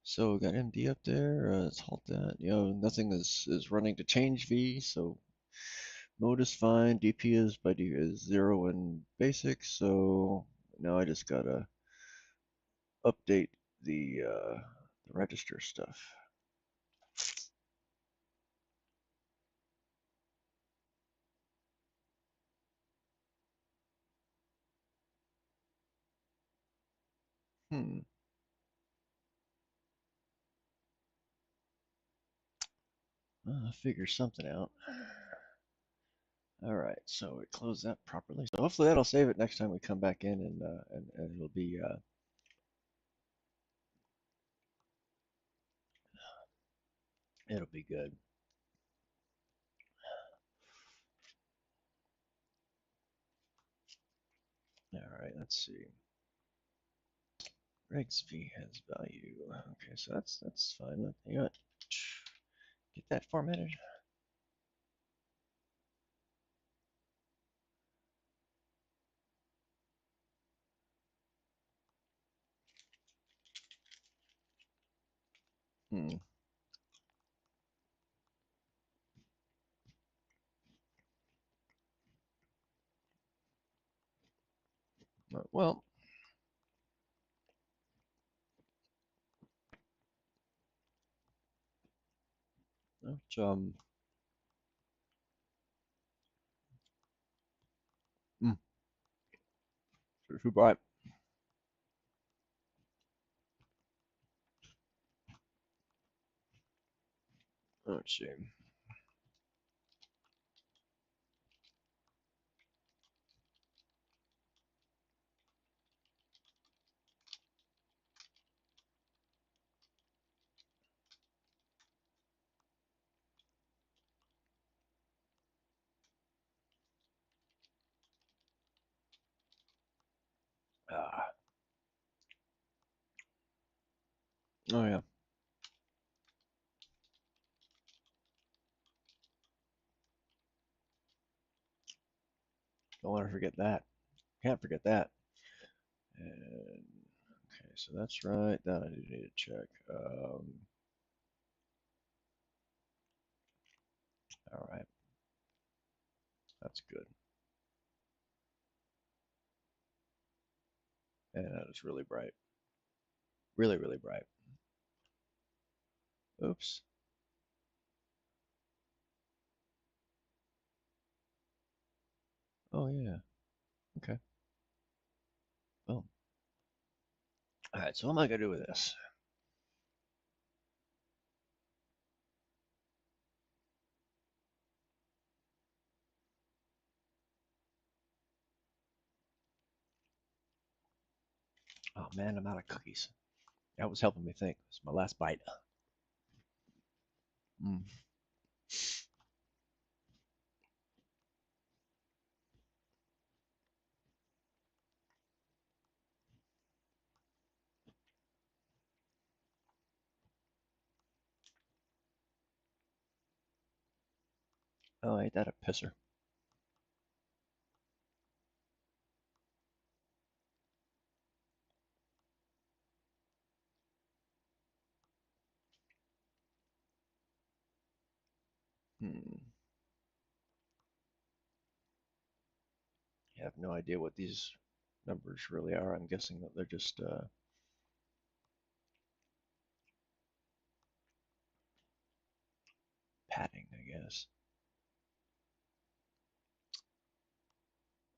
Speaker 1: So we got MD up there. Let's halt that. You know, nothing is running to change V, so mode is fine. DP is by D is 0 in basic, so now I just gotta update the register stuff. Hmm. I'll figure something out. All right, so we close that properly. So hopefully that'll save it next time we come back in, and it'll be good. All right, let's see. Regs v has value. Okay, so that's fine. You know what? Get that formatted. Hmm. Well, it's, mm, too bright. Let's see. Ah, oh yeah, don't want to forget that. Can't forget that. And okay, so that's right. That I do need to check. All right, that's good. And that is really bright. Really, really bright. Oops. Oh yeah. Okay. Boom. All right. So what am I gonna do with this? Oh man, I'm out of cookies. That was helping me think. It's my last bite. Mm. Oh, ain't that a pisser? Hmm. I have no idea what these numbers really are. I'm guessing that they're just padding, I guess.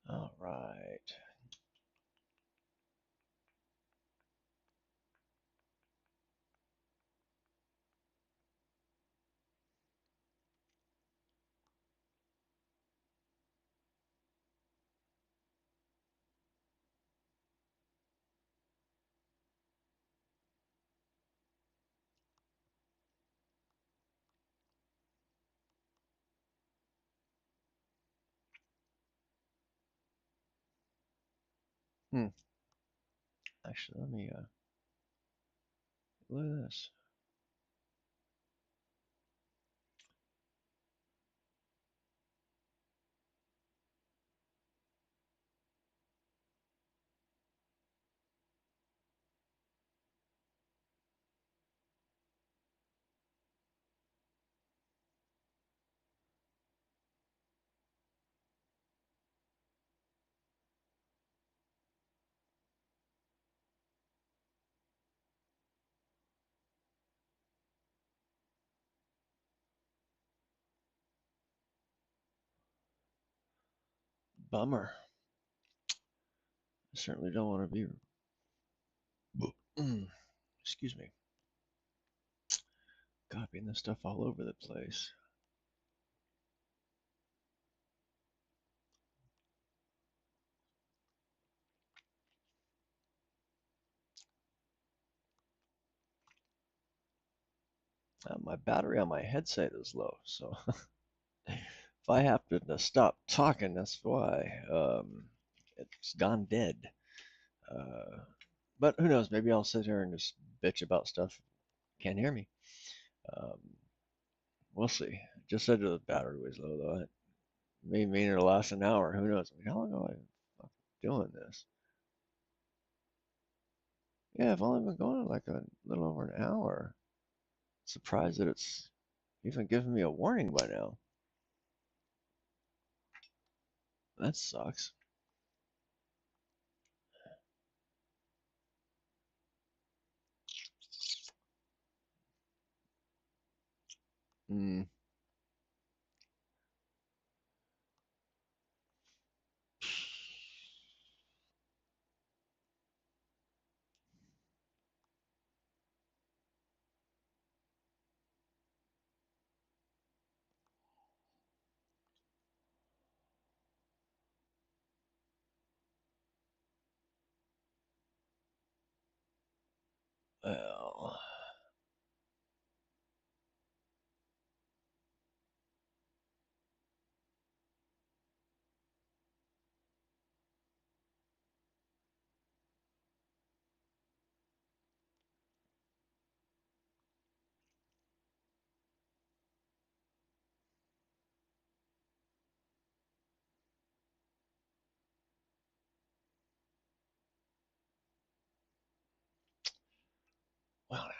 Speaker 1: All right. Hmm. Actually, let me look at this. Bummer. I certainly don't want to be. Excuse me. Copying this stuff all over the place. My battery on my headset is low, so if I happen to stop talking, that's why. It's gone dead. Uh, but who knows? Maybe I'll sit here and just bitch about stuff. Can't hear me. Um, we'll see. Just said the battery was low, though. It may mean it'll last an hour. Who knows? I mean, how long have I been doing this? Yeah, I've only been going like a little over an hour. Surprised that it's even giving me a warning by now. That sucks. Mm. Well, well now.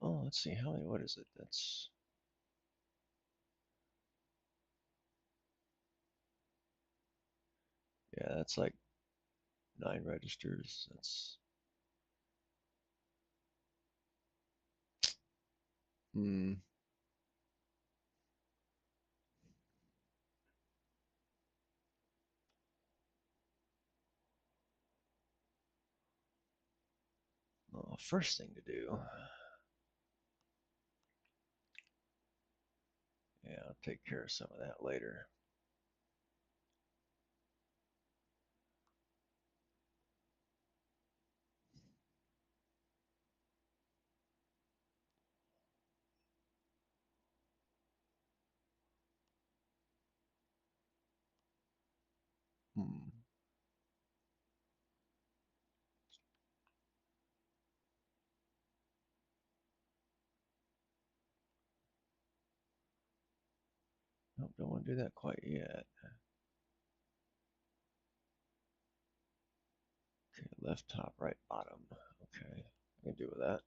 Speaker 1: Oh, let's see how many. What is it? That's like 9 registers. That's hmm. Well, first thing to do. Yeah, I'll take care of some of that later. Hmm. Nope, don't want to do that quite yet. Okay, left top, right bottom. Okay, I can do with that.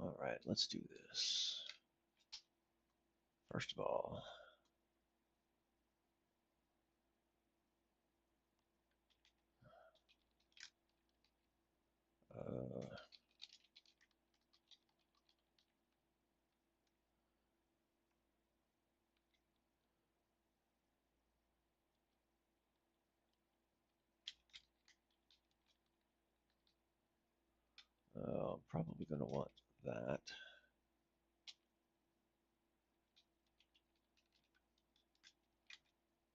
Speaker 1: All right, let's do this. First of all, uh, I'm probably going to want that.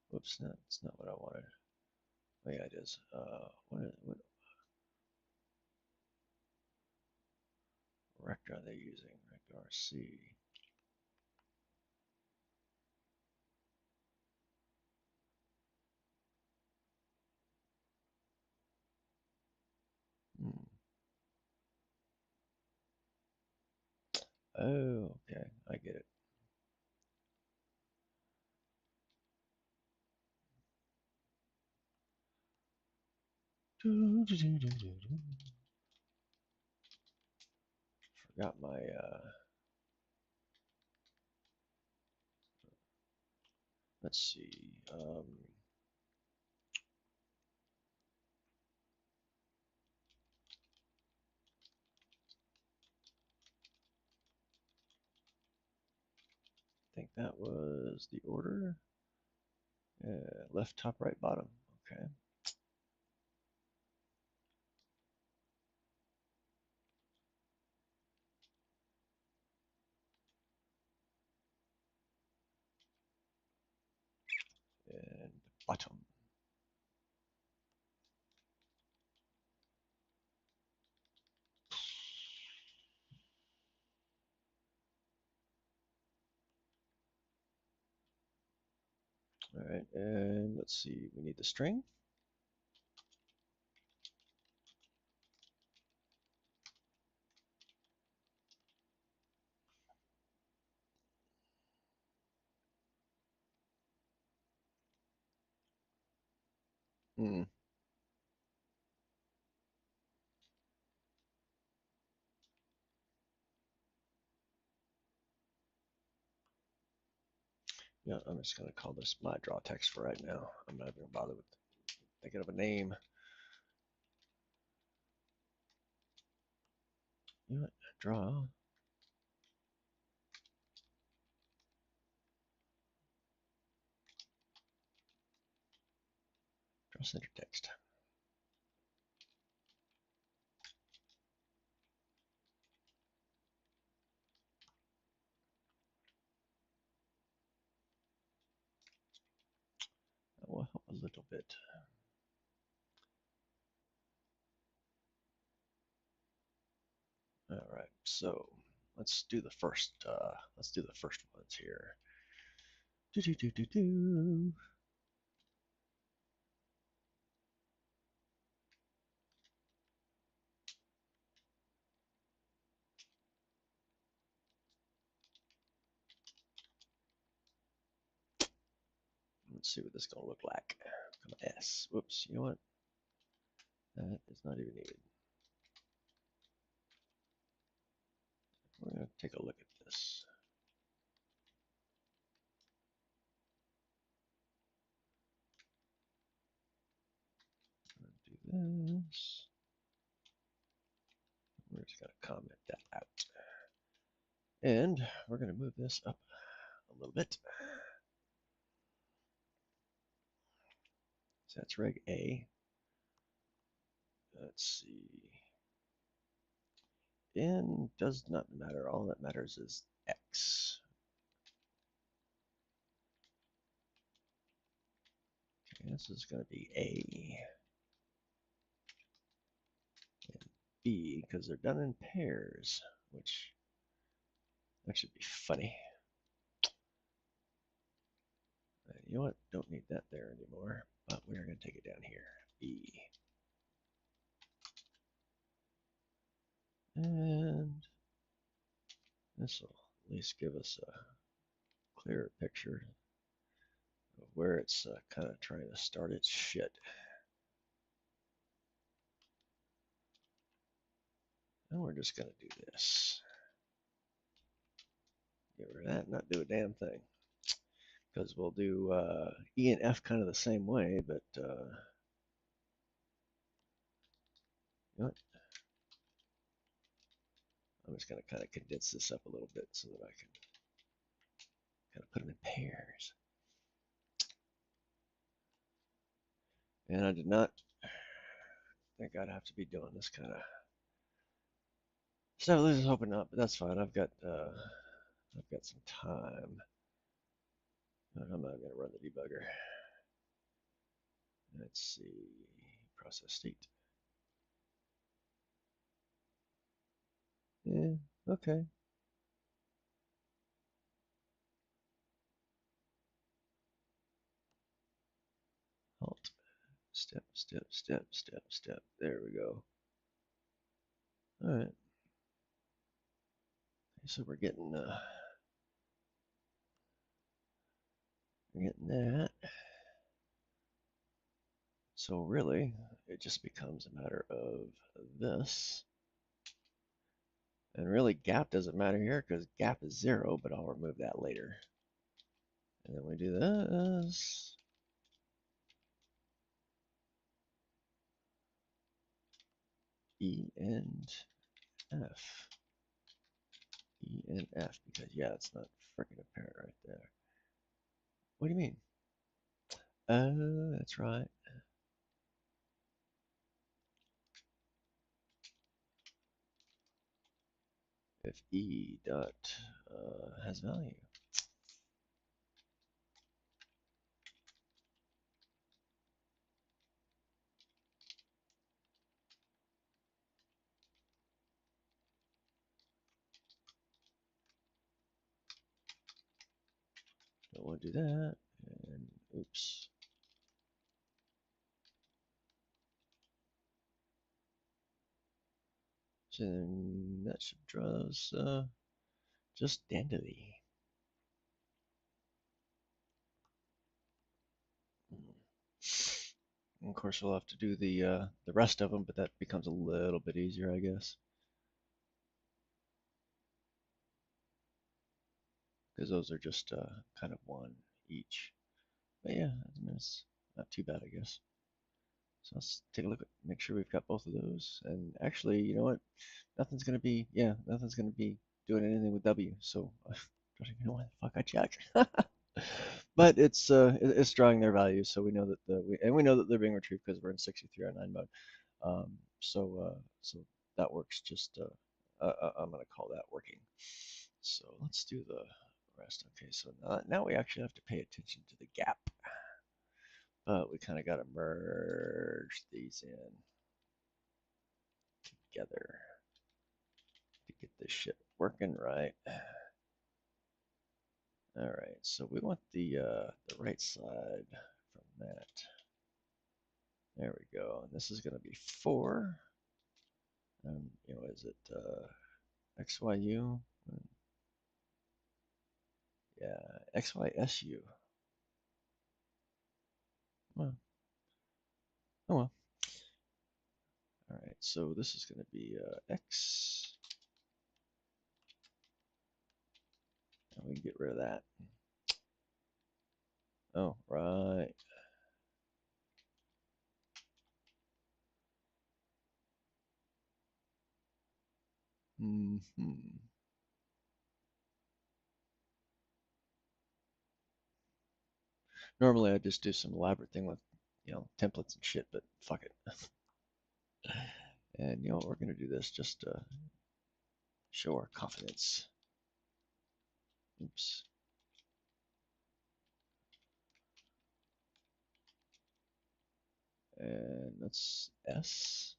Speaker 1: Whoops, that's not what I wanted. Oh yeah, it is. What rect are they using? Rect RC. Hmm. Oh, okay, I get it. Forgot my let's see. I think that was the order. Left top, right bottom. Okay. And bottom. All right, and let's see. We need the string. Hmm. Yeah, I'm just gonna call this my draw text for right now. I'm not even gonna bother with thinking of a name. You know what? Draw center text. That will help a little bit. All right, so let's do the first. Let's do the first ones here. Do do do do do. Let's see what this is gonna look like. S. Whoops. You know what? That is not even needed. We're gonna take a look at this. Do this. We're just gonna comment that out, and we're gonna move this up a little bit. So that's reg A. Let's see. N does not matter. All that matters is X. Okay, this is going to be A and B because they're done in pairs, which that should be funny. You know what? Don't need that there anymore, but we're going to take it down here. B. And this will at least give us a clearer picture of where it's kind of trying to start its shit. And we're just going to do this. Get rid of that, not do a damn thing. Because we'll do E and F kind of the same way, but you know what? I'm just going to kind of condense this up a little bit so that I can kind of put them in pairs. And I did not think I'd have to be doing this kind of stuff. This is hoping not, but that's fine. I've got some time. I'm not going to run the debugger. Let's see, process state. Yeah, okay. Halt. Step, step, step, step, step. There we go. All right. So we're getting that. So really, it just becomes a matter of this. And really, gap doesn't matter here because gap is 0, but I'll remove that later. And then we do this. E and F. E and F, because yeah, it's not freaking apparent right there. What do you mean? Oh, that's right. If E dot has value. Don't want to do that. And oops. So then that should draw us just dandily. And of course, we'll have to do the rest of them, but that becomes a little bit easier, I guess, because those are just kind of one each. But yeah, I mean, it's not too bad, I guess. So let's take a look at, make sure we've got both of those. And actually, you know what? Nothing's gonna be doing anything with W. So I don't even know why the fuck I checked. But it's drawing their values, so we know that we know that they're being retrieved because we're in 6309 mode. So that works. I'm gonna call that working. So let's do the rest. Okay, so now we actually have to pay attention to the gap. But we kind of got to merge these in together to get this shit working right. All right, so we want the right side from that. There we go. And this is going to be 4. Is it XYU? Yeah, XYSU. Well, oh well. All right, so this is going to be X. And we can get rid of that. Oh, right. Hmm. Normally I just do some elaborate thing with, templates and shit, but fuck it. And we're gonna do this just to show our confidence. Oops. And that's S.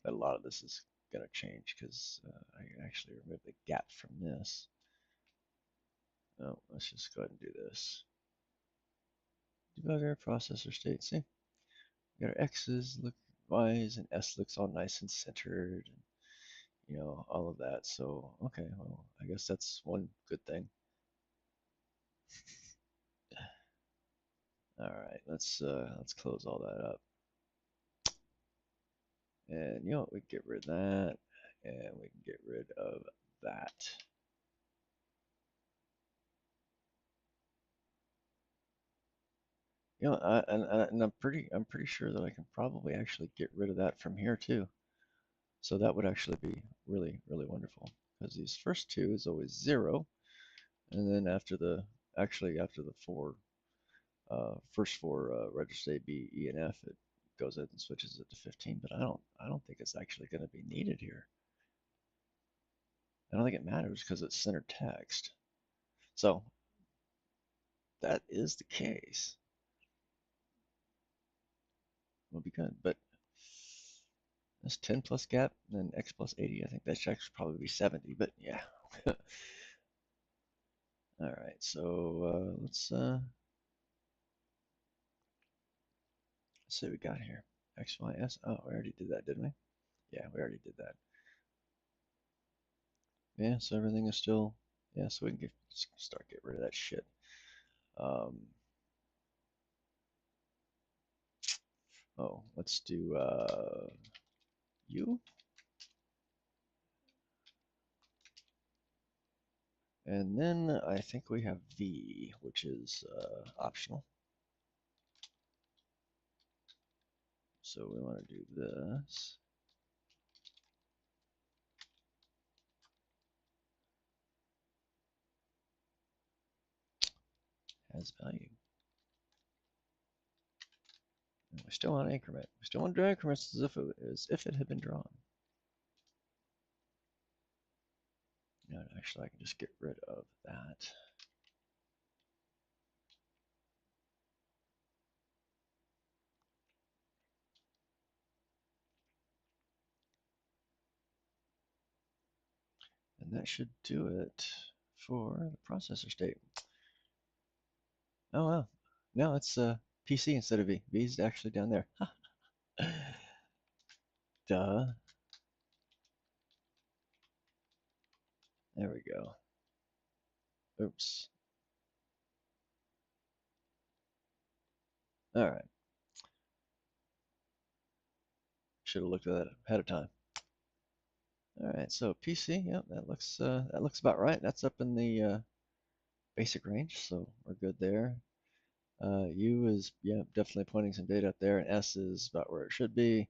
Speaker 1: But a lot of this is gonna change because I actually remove the gap from this. Oh, let's just go ahead and do this. Debugger processor state. See, we got our X's look, Y's, and S looks all nice and centered. And, all of that. So, okay, well, I guess that's one good thing. All right, let's close all that up. And we can get rid of that, and we can get rid of that. And I'm pretty sure that I can probably actually get rid of that from here too. So that would actually be really, really wonderful because these first two is always 0, and then after the first four registers A, B, E, and F, it goes ahead and switches it to 15. But I don't think it's actually going to be needed here. I don't think it matters because it's centered text. So that is the case. Will be good, but that's 10 plus gap, and then X plus 80. I think that should actually probably be 70, but yeah. All right, so let's see what we got here. X, Y, S. Oh, we already did that, didn't we? Yeah, we already did that. Yeah, so everything is still, yeah, so we can start get rid of that shit. Um, let's do U. And then I think we have V, which is optional. So we want to do this. Has value. And we still want to increment. We still want to draw increments as if it had been drawn. Actually, I can just get rid of that. And that should do it for the processor state. Oh, well. No, it's PC instead of V. V is actually down there. Duh. There we go. Oops. All right. Should have looked at that ahead of time. All right, so PC, yep, that looks about right. That's up in the basic range, so we're good there. U is, yeah, definitely pointing some data up there, and S is about where it should be.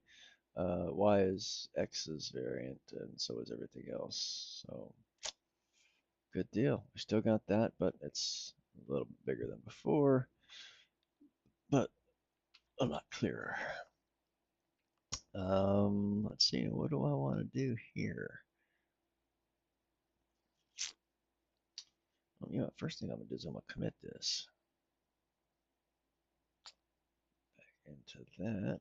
Speaker 1: Y is X's variant, and so is everything else. So good deal. We still got that, but it's a little bit bigger than before, but a lot clearer. Let's see, what do I want to do here? Well, first thing I'm gonna do is I'm gonna commit this into that.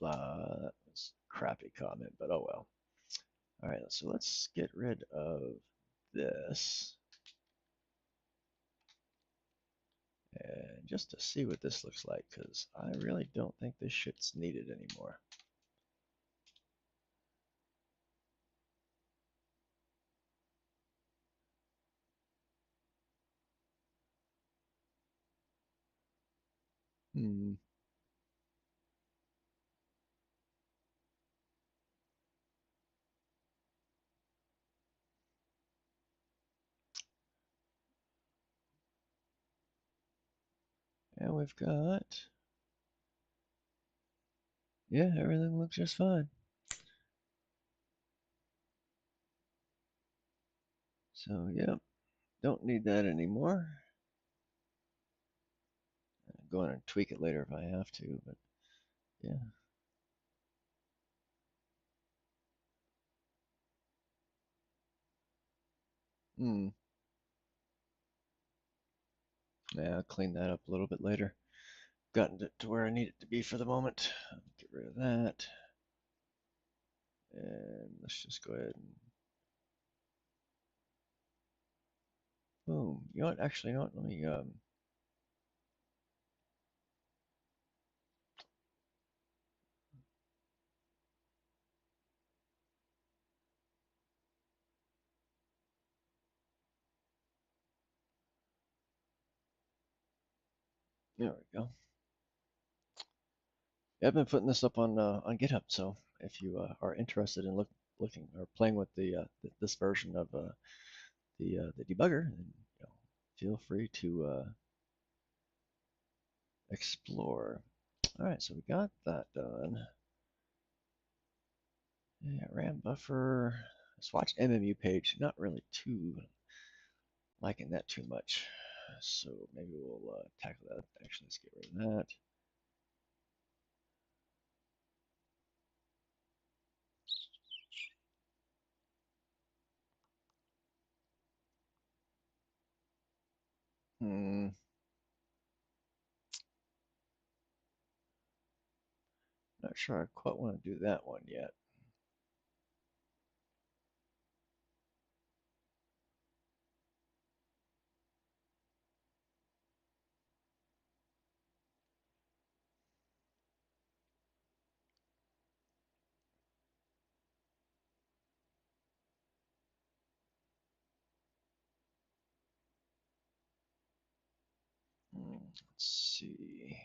Speaker 1: Blah, that was a crappy comment, but oh well. All right, so let's get rid of this. And just to see what this looks like, because I really don't think this shit's needed anymore. Hmm. And we've got, yeah, everything looks just fine. So, yeah, don't need that anymore. I'll go on and tweak it later if I have to, but yeah. Hmm. Yeah, I'll clean that up a little bit later. Gotten it to where I need it to be for the moment. Get rid of that. And let's just go ahead and boom. You know what? Actually, you know what? Let me there we go. Yeah, I've been putting this up on GitHub, so if you are interested in looking or playing with this version of the debugger, then feel free to explore. All right, so we got that done. Yeah, RAM buffer. Swatch MMU page. Not really too liking that too much. So maybe we'll tackle that. Actually, let's get rid of that. Hmm. Not sure I quite want to do that one yet. Let's see.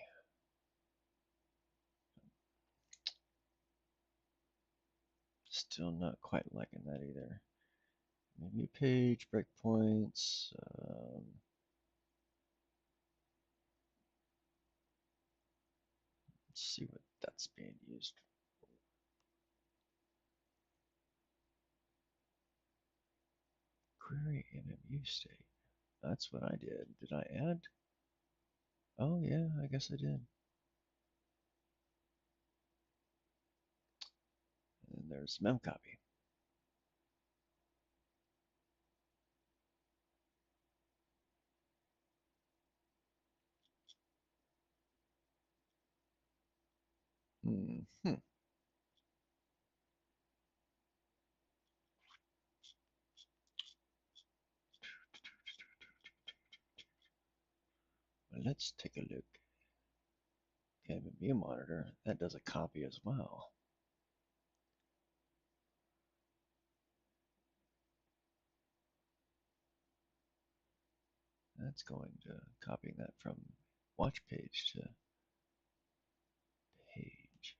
Speaker 1: Still not quite liking that either. Menu page, breakpoints. Let's see what that's being used for. Query MMU state. That's what I did. Did I add? Oh yeah, I guess I did. And there's memcopy. Hmm. Well, let's take a look. Okay, MMU monitor. That does a copy as well. That's going to copying that from watch page to page.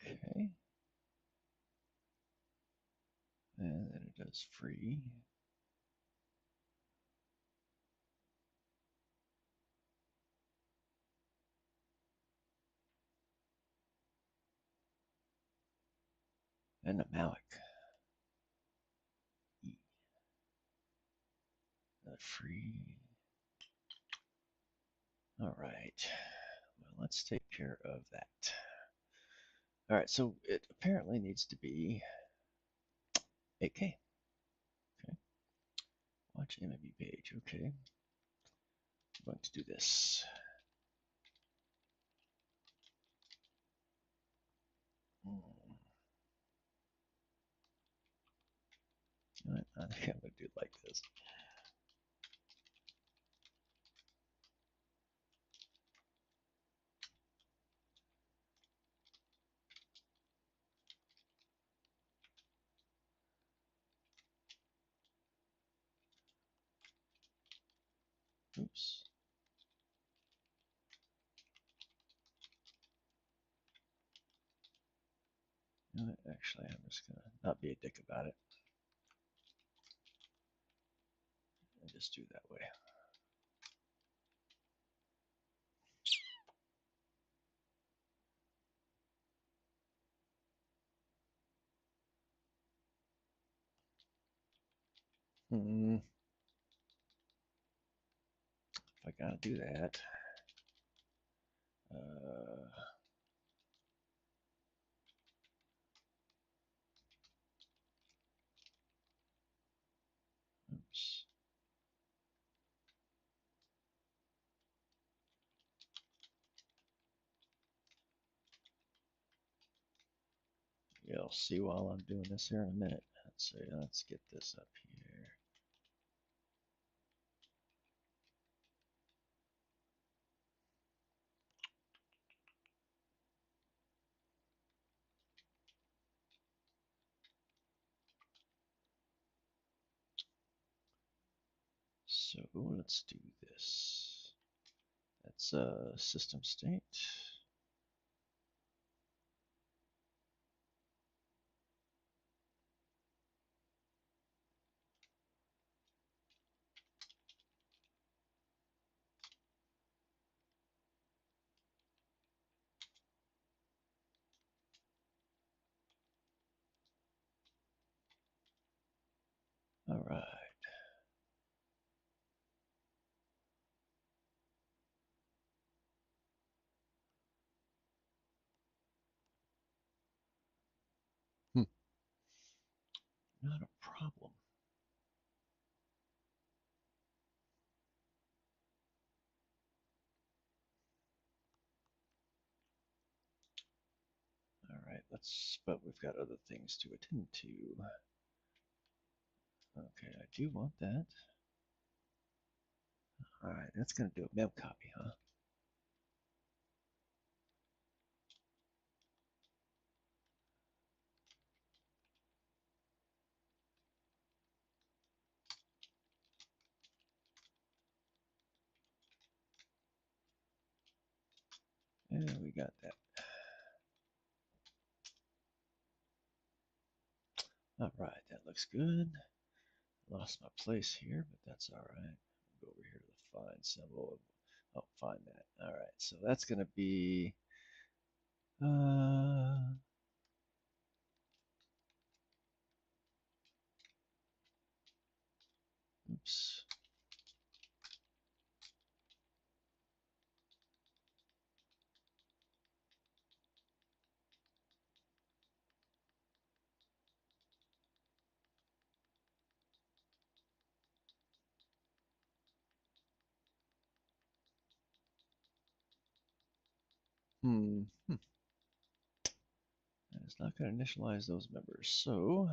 Speaker 1: Okay. And then it does free. And a malloc. Free. All right. Well, let's take care of that. All right, so it apparently needs to be 8K. Okay. Watch MMB page. Okay. I'm going to do this. I think I'm going to do it like this. Oops. Actually, I'm just going to not be a dick about it and just do that way. If I got to do that. Oops. You'll see while I'm doing this here in a minute. Let's get this up here. So let's do this. That's a system state. All right. Not a problem. All right, but we've got other things to attend to. Okay, I do want that. All right, that's going to do a mem copy, huh? And we got that. All right, that looks good. Lost my place here, but that's all right. Go over here to the find symbol. Oh, find that. All right, so that's going to be oops. That is not going to initialize those members. So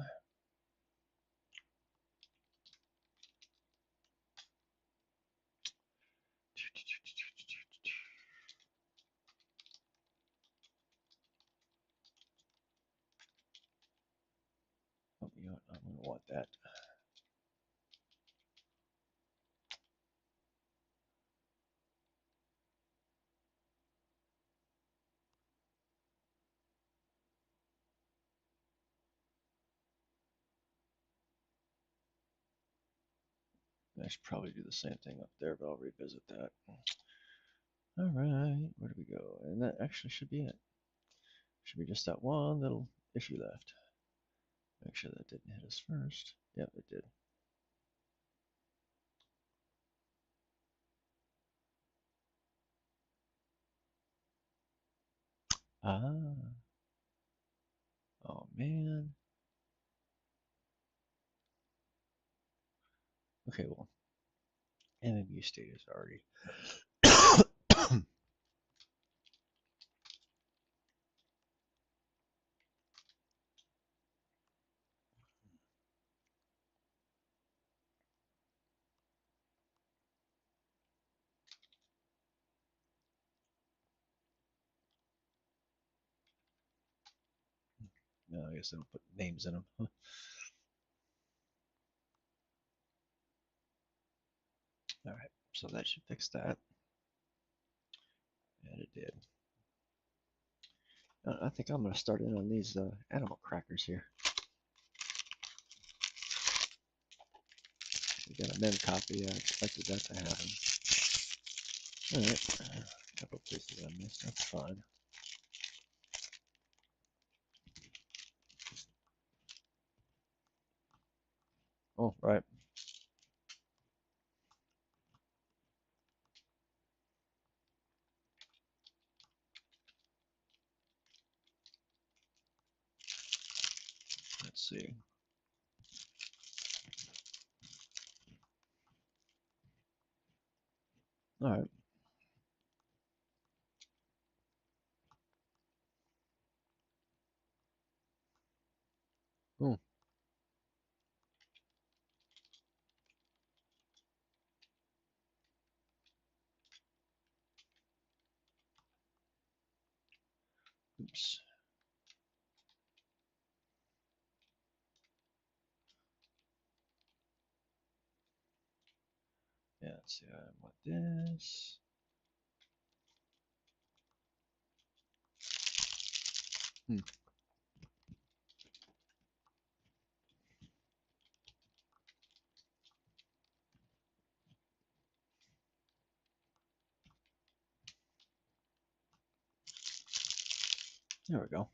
Speaker 1: want that. I should probably do the same thing up there, but I'll revisit that. All right, where do we go? And that actually should be it. Should be just that one little issue left. Make sure that didn't hit us first. Yep, it did. Ah, oh man. Okay, well, MMU state is already. No, I guess they don't put names in them. Huh. All right, so that should fix that. And it did. I think I'm going to start in on these animal crackers here. We got a mem copy. I expected that to happen. All right, a couple places I missed. That's fine. Oh, right. Let's see. All right. Oh, oops. Yeah, let's see. I want this. Hmm. There we go.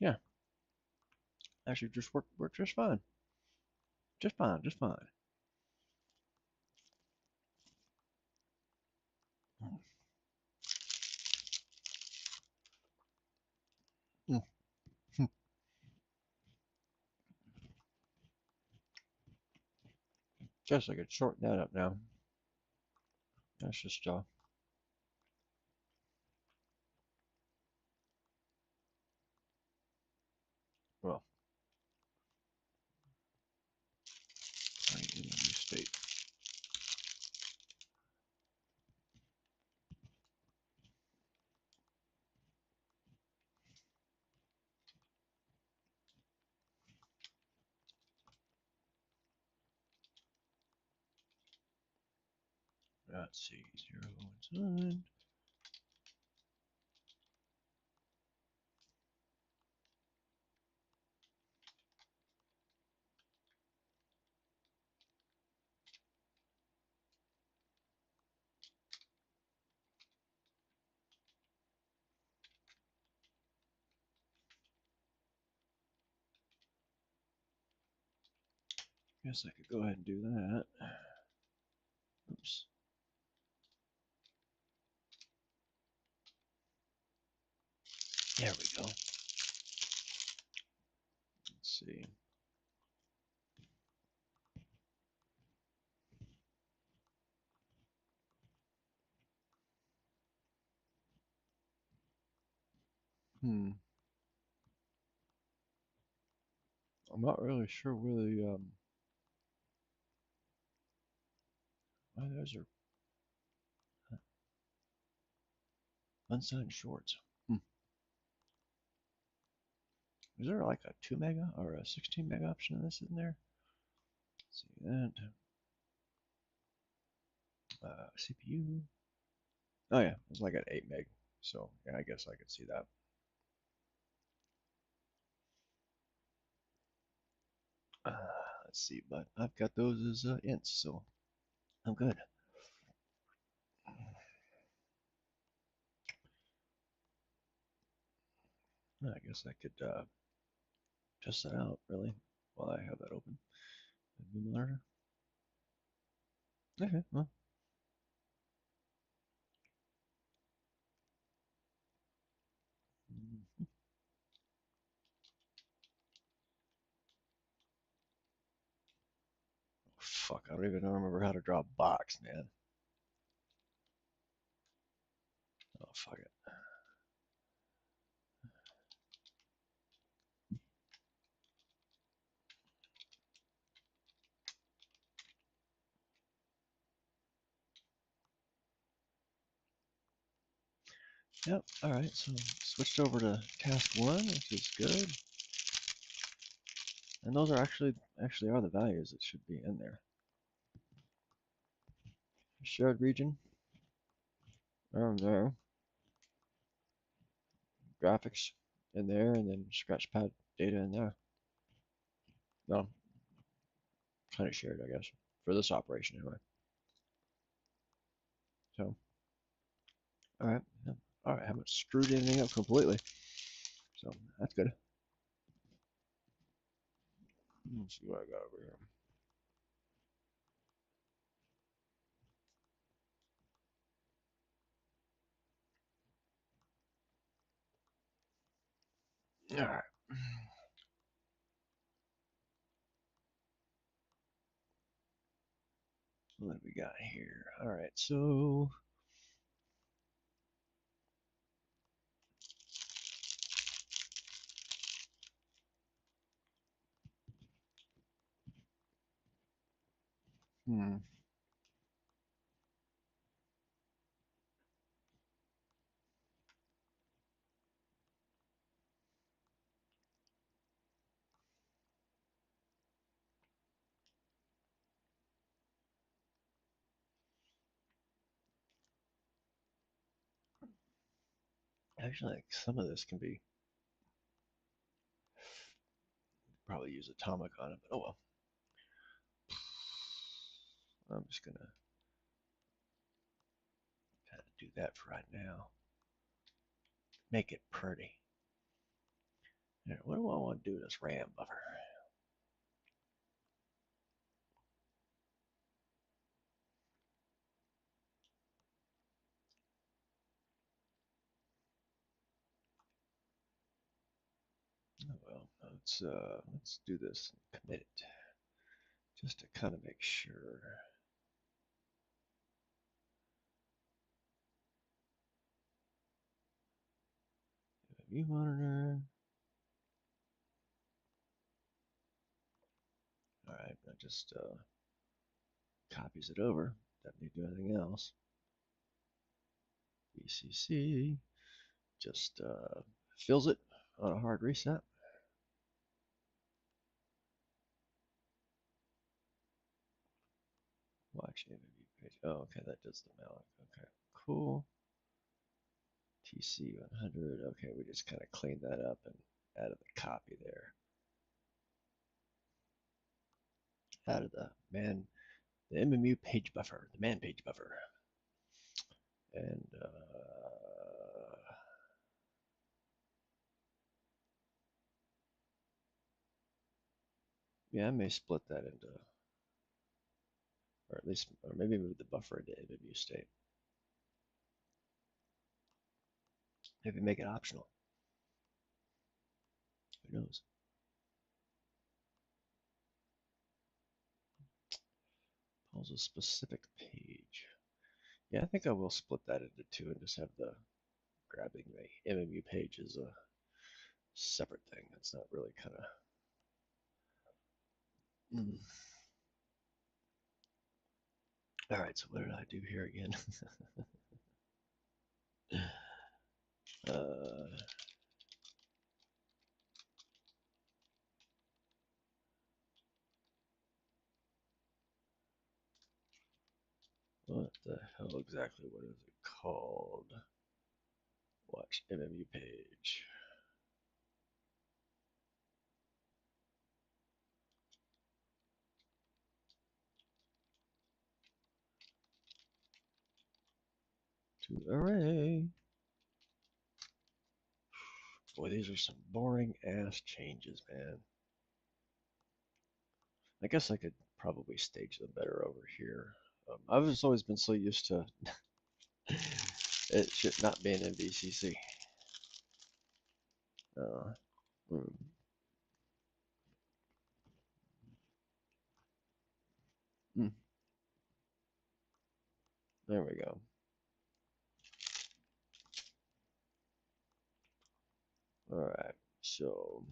Speaker 1: Yeah, actually just work just fine. Just fine, just fine. Hmm. Hmm. Guess I could shorten that up now. That's just well, in a new state. Let's see, 0 1. Guess I could go ahead and do that. Oops. There we go. Let's see. Hmm. I'm not really sure where the Oh, those are unsigned shorts. Is there like a 2 mega or a 16 mega option in this, isn't there? Let's see that. CPU. Oh yeah, it's like an 8 meg. So yeah, I guess I could see that. Let's see, but I've got those as ints, so I'm good. I guess I could test that out really while I have that open. New monitor. Okay, well. Fuck, I don't even remember how to draw a box, man. Oh, fuck it. Yep, alright, so switched over to task 1, which is good. And those are actually are the values that should be in there. Shared region. There. Graphics in there, and then scratchpad data in there. No, kind of shared, I guess, for this operation anyway. So, all right, yeah. All right, I haven't screwed anything up completely, so that's good. Let's see what I got over here. All right. What do we got here? All right, so actually, like some of this can be probably use atomic on it, but oh well. I'm just gonna kind of do that for right now. Make it pretty. Here, what do I want to do with this RAM buffer? Oh, well, let's do this and commit it just to kind of make sure. View monitor. All right, that just copies it over. Doesn't need to do anything else. VCC just fills it on a hard reset. Watch interview page. Oh, okay, that does the malloc. Okay, cool. TC 100. Okay, we just kind of cleaned that up and added the copy there. Added the MMU page buffer, the man page buffer. And yeah, I may split that into, or at least, or maybe move the buffer into MMU state. Maybe make it optional. Who knows? Pulls a specific page. Yeah, I think I will split that into two and just have the grabbing the MMU page as a separate thing. That's not really kind of. All right, so what did I do here again? uh, what the hell exactly? What is it called? Watch MMU page. To array. Boy, these are some boring ass changes, man. I guess I could probably stage them better over here. I've just always been so used to it should not being in VCC. Uh, mm, mm, there we go. All right, so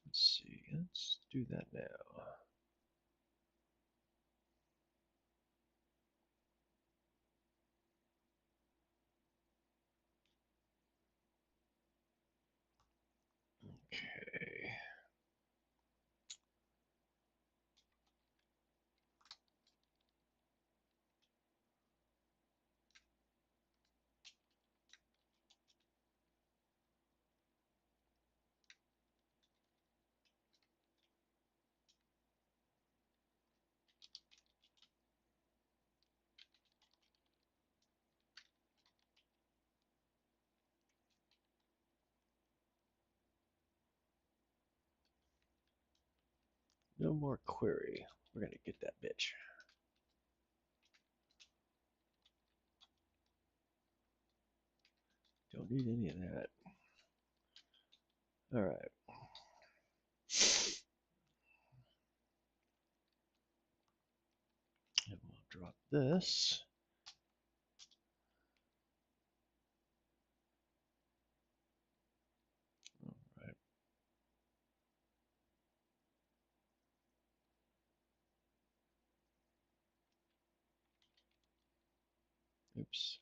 Speaker 1: let's see. Let's do that now. Okay. No more query. We're gonna get that bitch. Don't need any of that. All right. And we'll drop this. All right. Oops.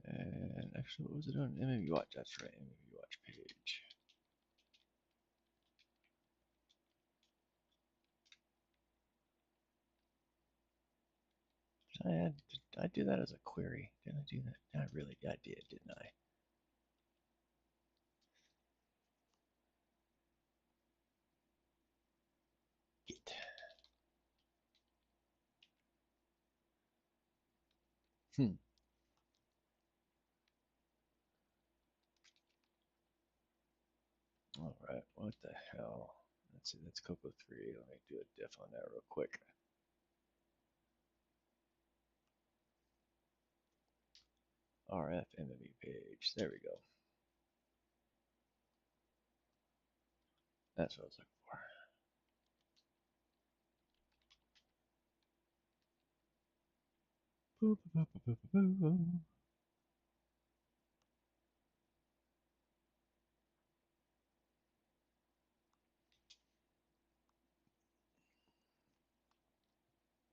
Speaker 1: And actually, what was it on MMU Watch? That's right, MMU Watch page. Did I do that as a query? Did I do that? I really, I did, didn't I? Git. Hmm. All right. What the hell? Let's see. That's Coco 3. Let me do a diff on that real quick. RF MMU page. There we go. That's what I was looking for.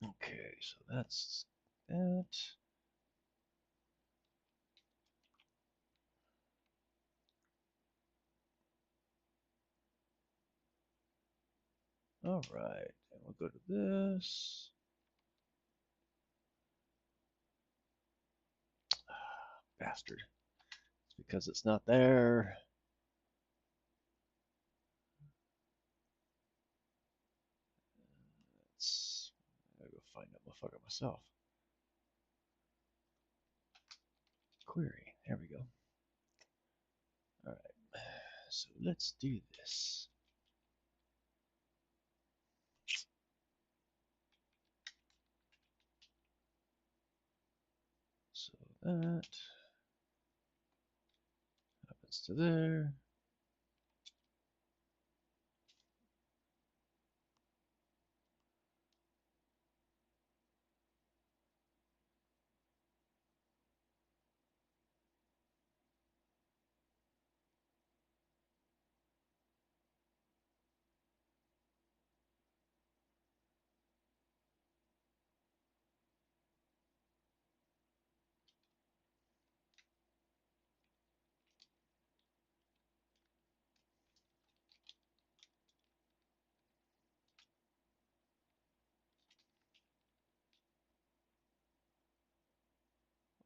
Speaker 1: Okay, so that's that. All right, and we'll go to this. Bastard. It's because it's not there. I gotta go find that motherfucker myself. Query. There we go. All right. So let's do this. that. Happens to there.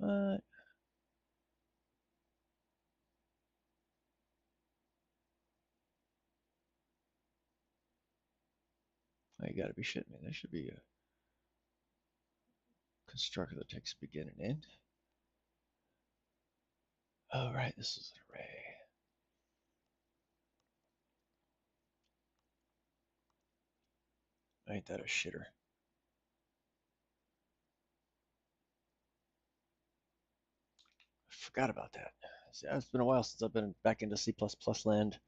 Speaker 1: What? Oh, you gotta be shitting me. There should be a constructor that takes begin and end. Oh, right, this is an array. Ain't that a shitter? I forgot about that. See, it's been a while since I've been back into C++ land.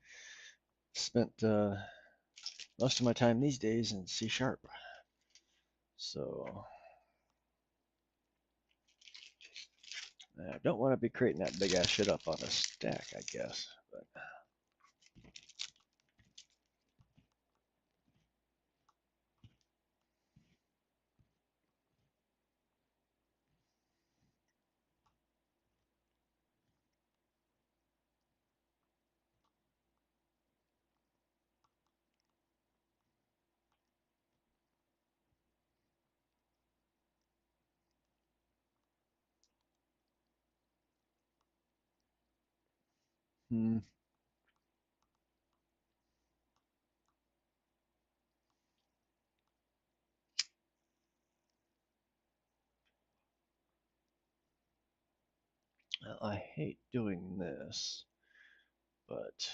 Speaker 1: Spent most of my time these days in C Sharp. So I don't want to be creating that big ass shit up on a stack, I guess. But hmm. Well, I hate doing this, but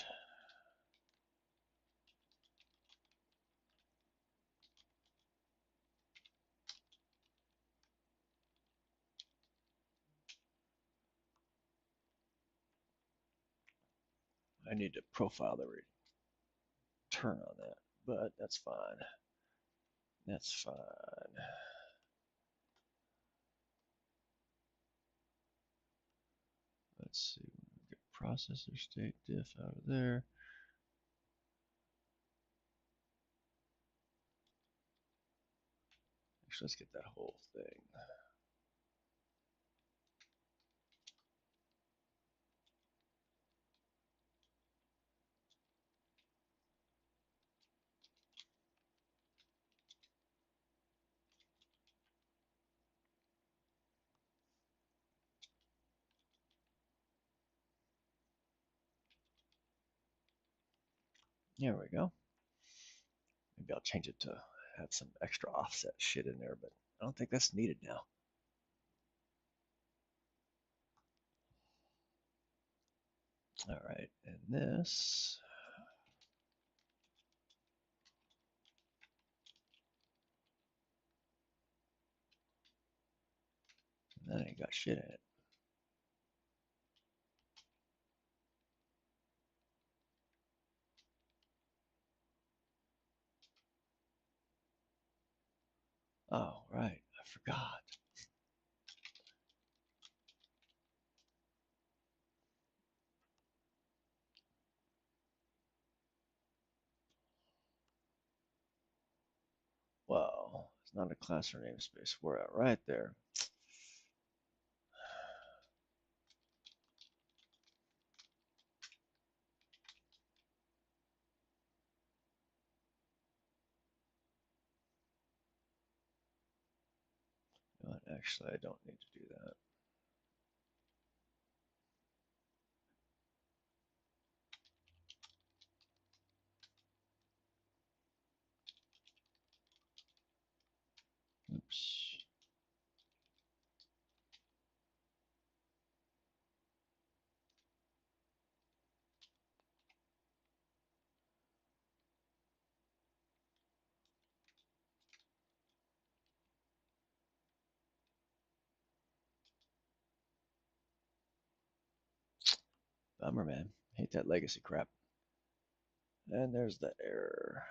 Speaker 1: I need to profile the return on that. But that's fine. That's fine. Let's see. Get processor state diff out of there. Actually, let's get that whole thing. There we go. Maybe I'll change it to have some extra offset shit in there, but I don't think that's needed now. All right, and this. That ain't got shit in it. Oh, right. I forgot. Well, it's not a class or namespace. We're at right there. You know what? Actually, I don't need to do that. Oops. Bummer, man. Hate that legacy crap. And there's the error.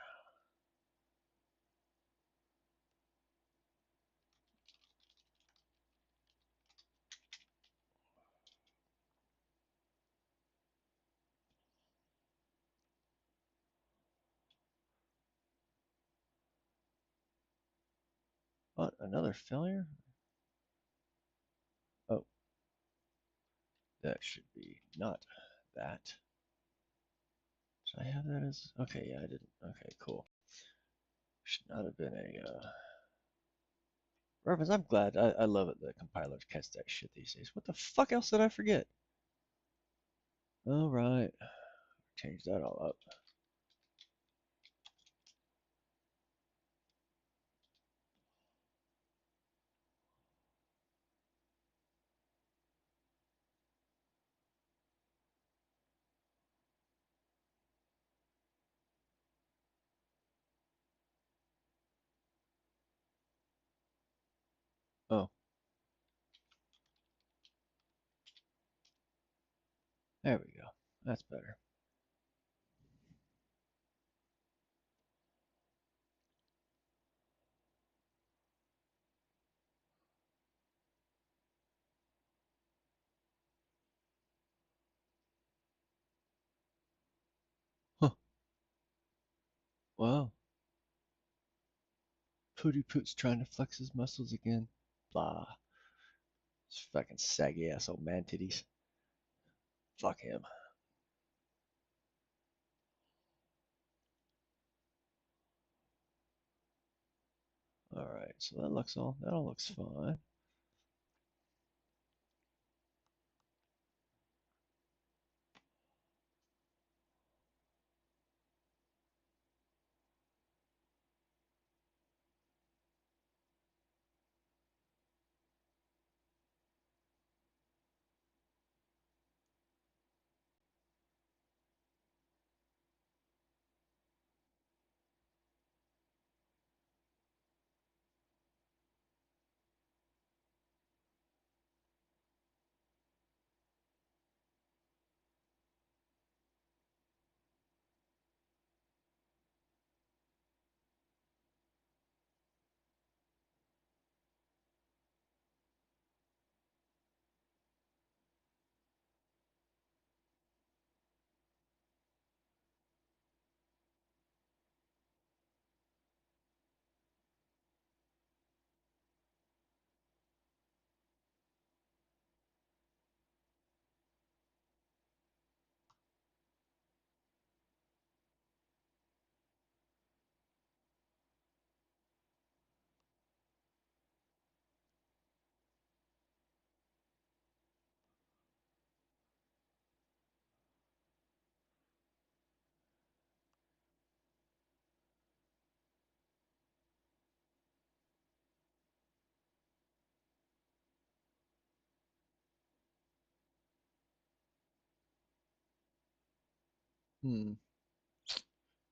Speaker 1: What? Another failure? Oh, that should be not that. Should I have that as? Okay, yeah, I didn't. Okay, cool. Should not have been a reference. I'm glad. I love it that compilers catch that shit these days. What the fuck else did I forget? All right, change that all up. Oh, there we go. That's better. Huh. Wow. Pooty Poot's trying to flex his muscles again. Blah. This fucking saggy ass old man titties. Fuck him. All right, so that all looks fine. Hmm.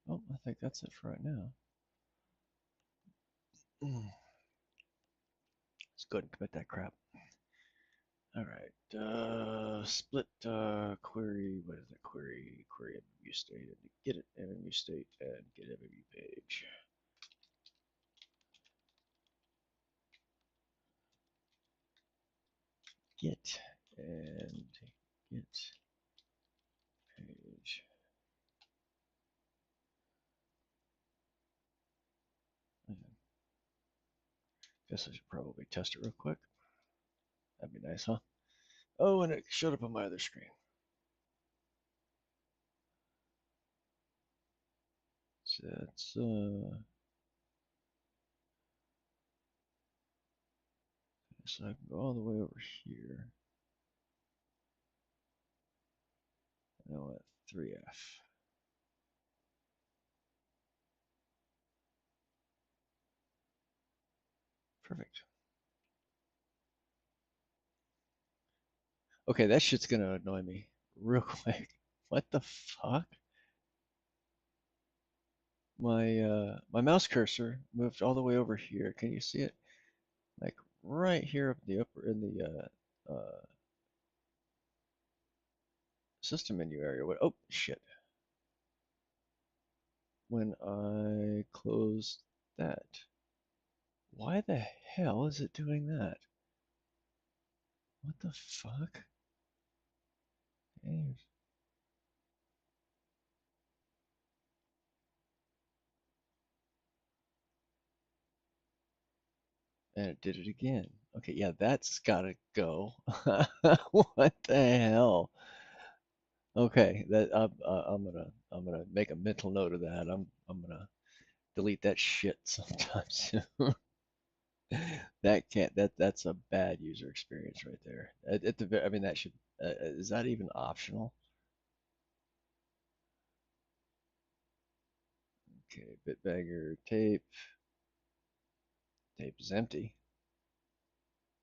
Speaker 1: Oh, I think that's it for right now. Let's go ahead and commit that crap. All right. Split query. What is that query? Query MMU state. Get it MMU state and get MMU page. Get and get page. Guess I should probably test it real quick. That'd be nice, huh? Oh, and it showed up on my other screen. So that's so I can go all the way over here. And I want 3F. Perfect. Okay, that shit's gonna annoy me real quick. What the fuck? My mouse cursor moved all the way over here. Can you see it? Like right here up the upper in the System menu area. What? Oh, shit. When I close that, why the hell is it doing that? What the fuck? And it did it again. Okay, yeah, that's gotta go. What the hell? Okay, that I'm gonna make a mental note of that. I'm gonna delete that shit sometime soon. That can't that's a bad user experience right there. At the I mean that should is that even optional? Okay, bitbagger tape is empty.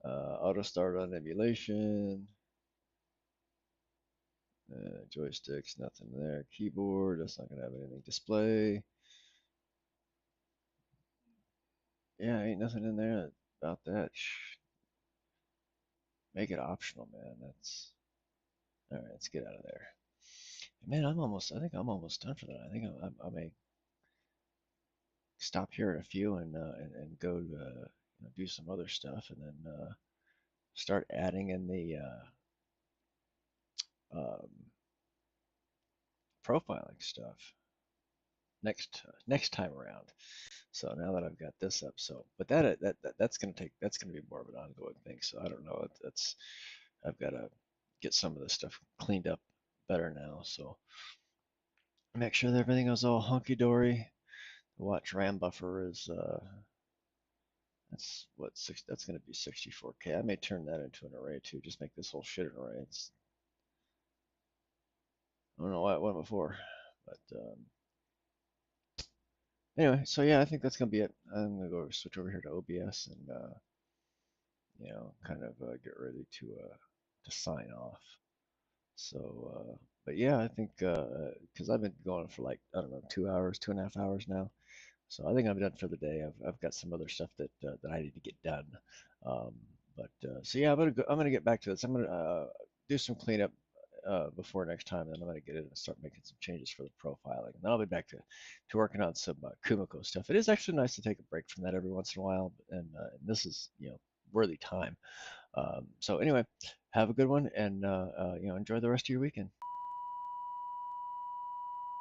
Speaker 1: Auto start on emulation. Joysticks, nothing there. Keyboard, that's not gonna have anything. Display, yeah, ain't nothing in there about that. Make it optional, man. That's all right. Let's get out of there. Man, I think I'm almost done for that. I think I may stop here at a few and go to do some other stuff, and then start adding in the um, profiling stuff next time around. So now that I've got this up, but that's gonna be more of an ongoing thing. So I don't know. That's I've got to get some of this stuff cleaned up better now. So make sure that everything is all hunky dory. The watch RAM buffer is that's what six. That's gonna be 64K. I may turn that into an array too. Just make this whole shit an array. I don't know why it went before, but anyway. So yeah, I think that's gonna be it. I'm gonna go switch over here to OBS and kind of get ready to sign off. So, but yeah, I think because I've been going for like I don't know 2 hours, 2.5 hours now. So I think I'm done for the day. I've got some other stuff that I need to get done. Um, but so yeah, I'm gonna get back to this. I'm gonna do some cleanup before next time, and then I'm gonna get in and start making some changes for the profiling. And then I'll be back to working on some Kumiko stuff. It is actually nice to take a break from that every once in a while, and this is worthy time. So anyway, have a good one, and enjoy the rest of your weekend.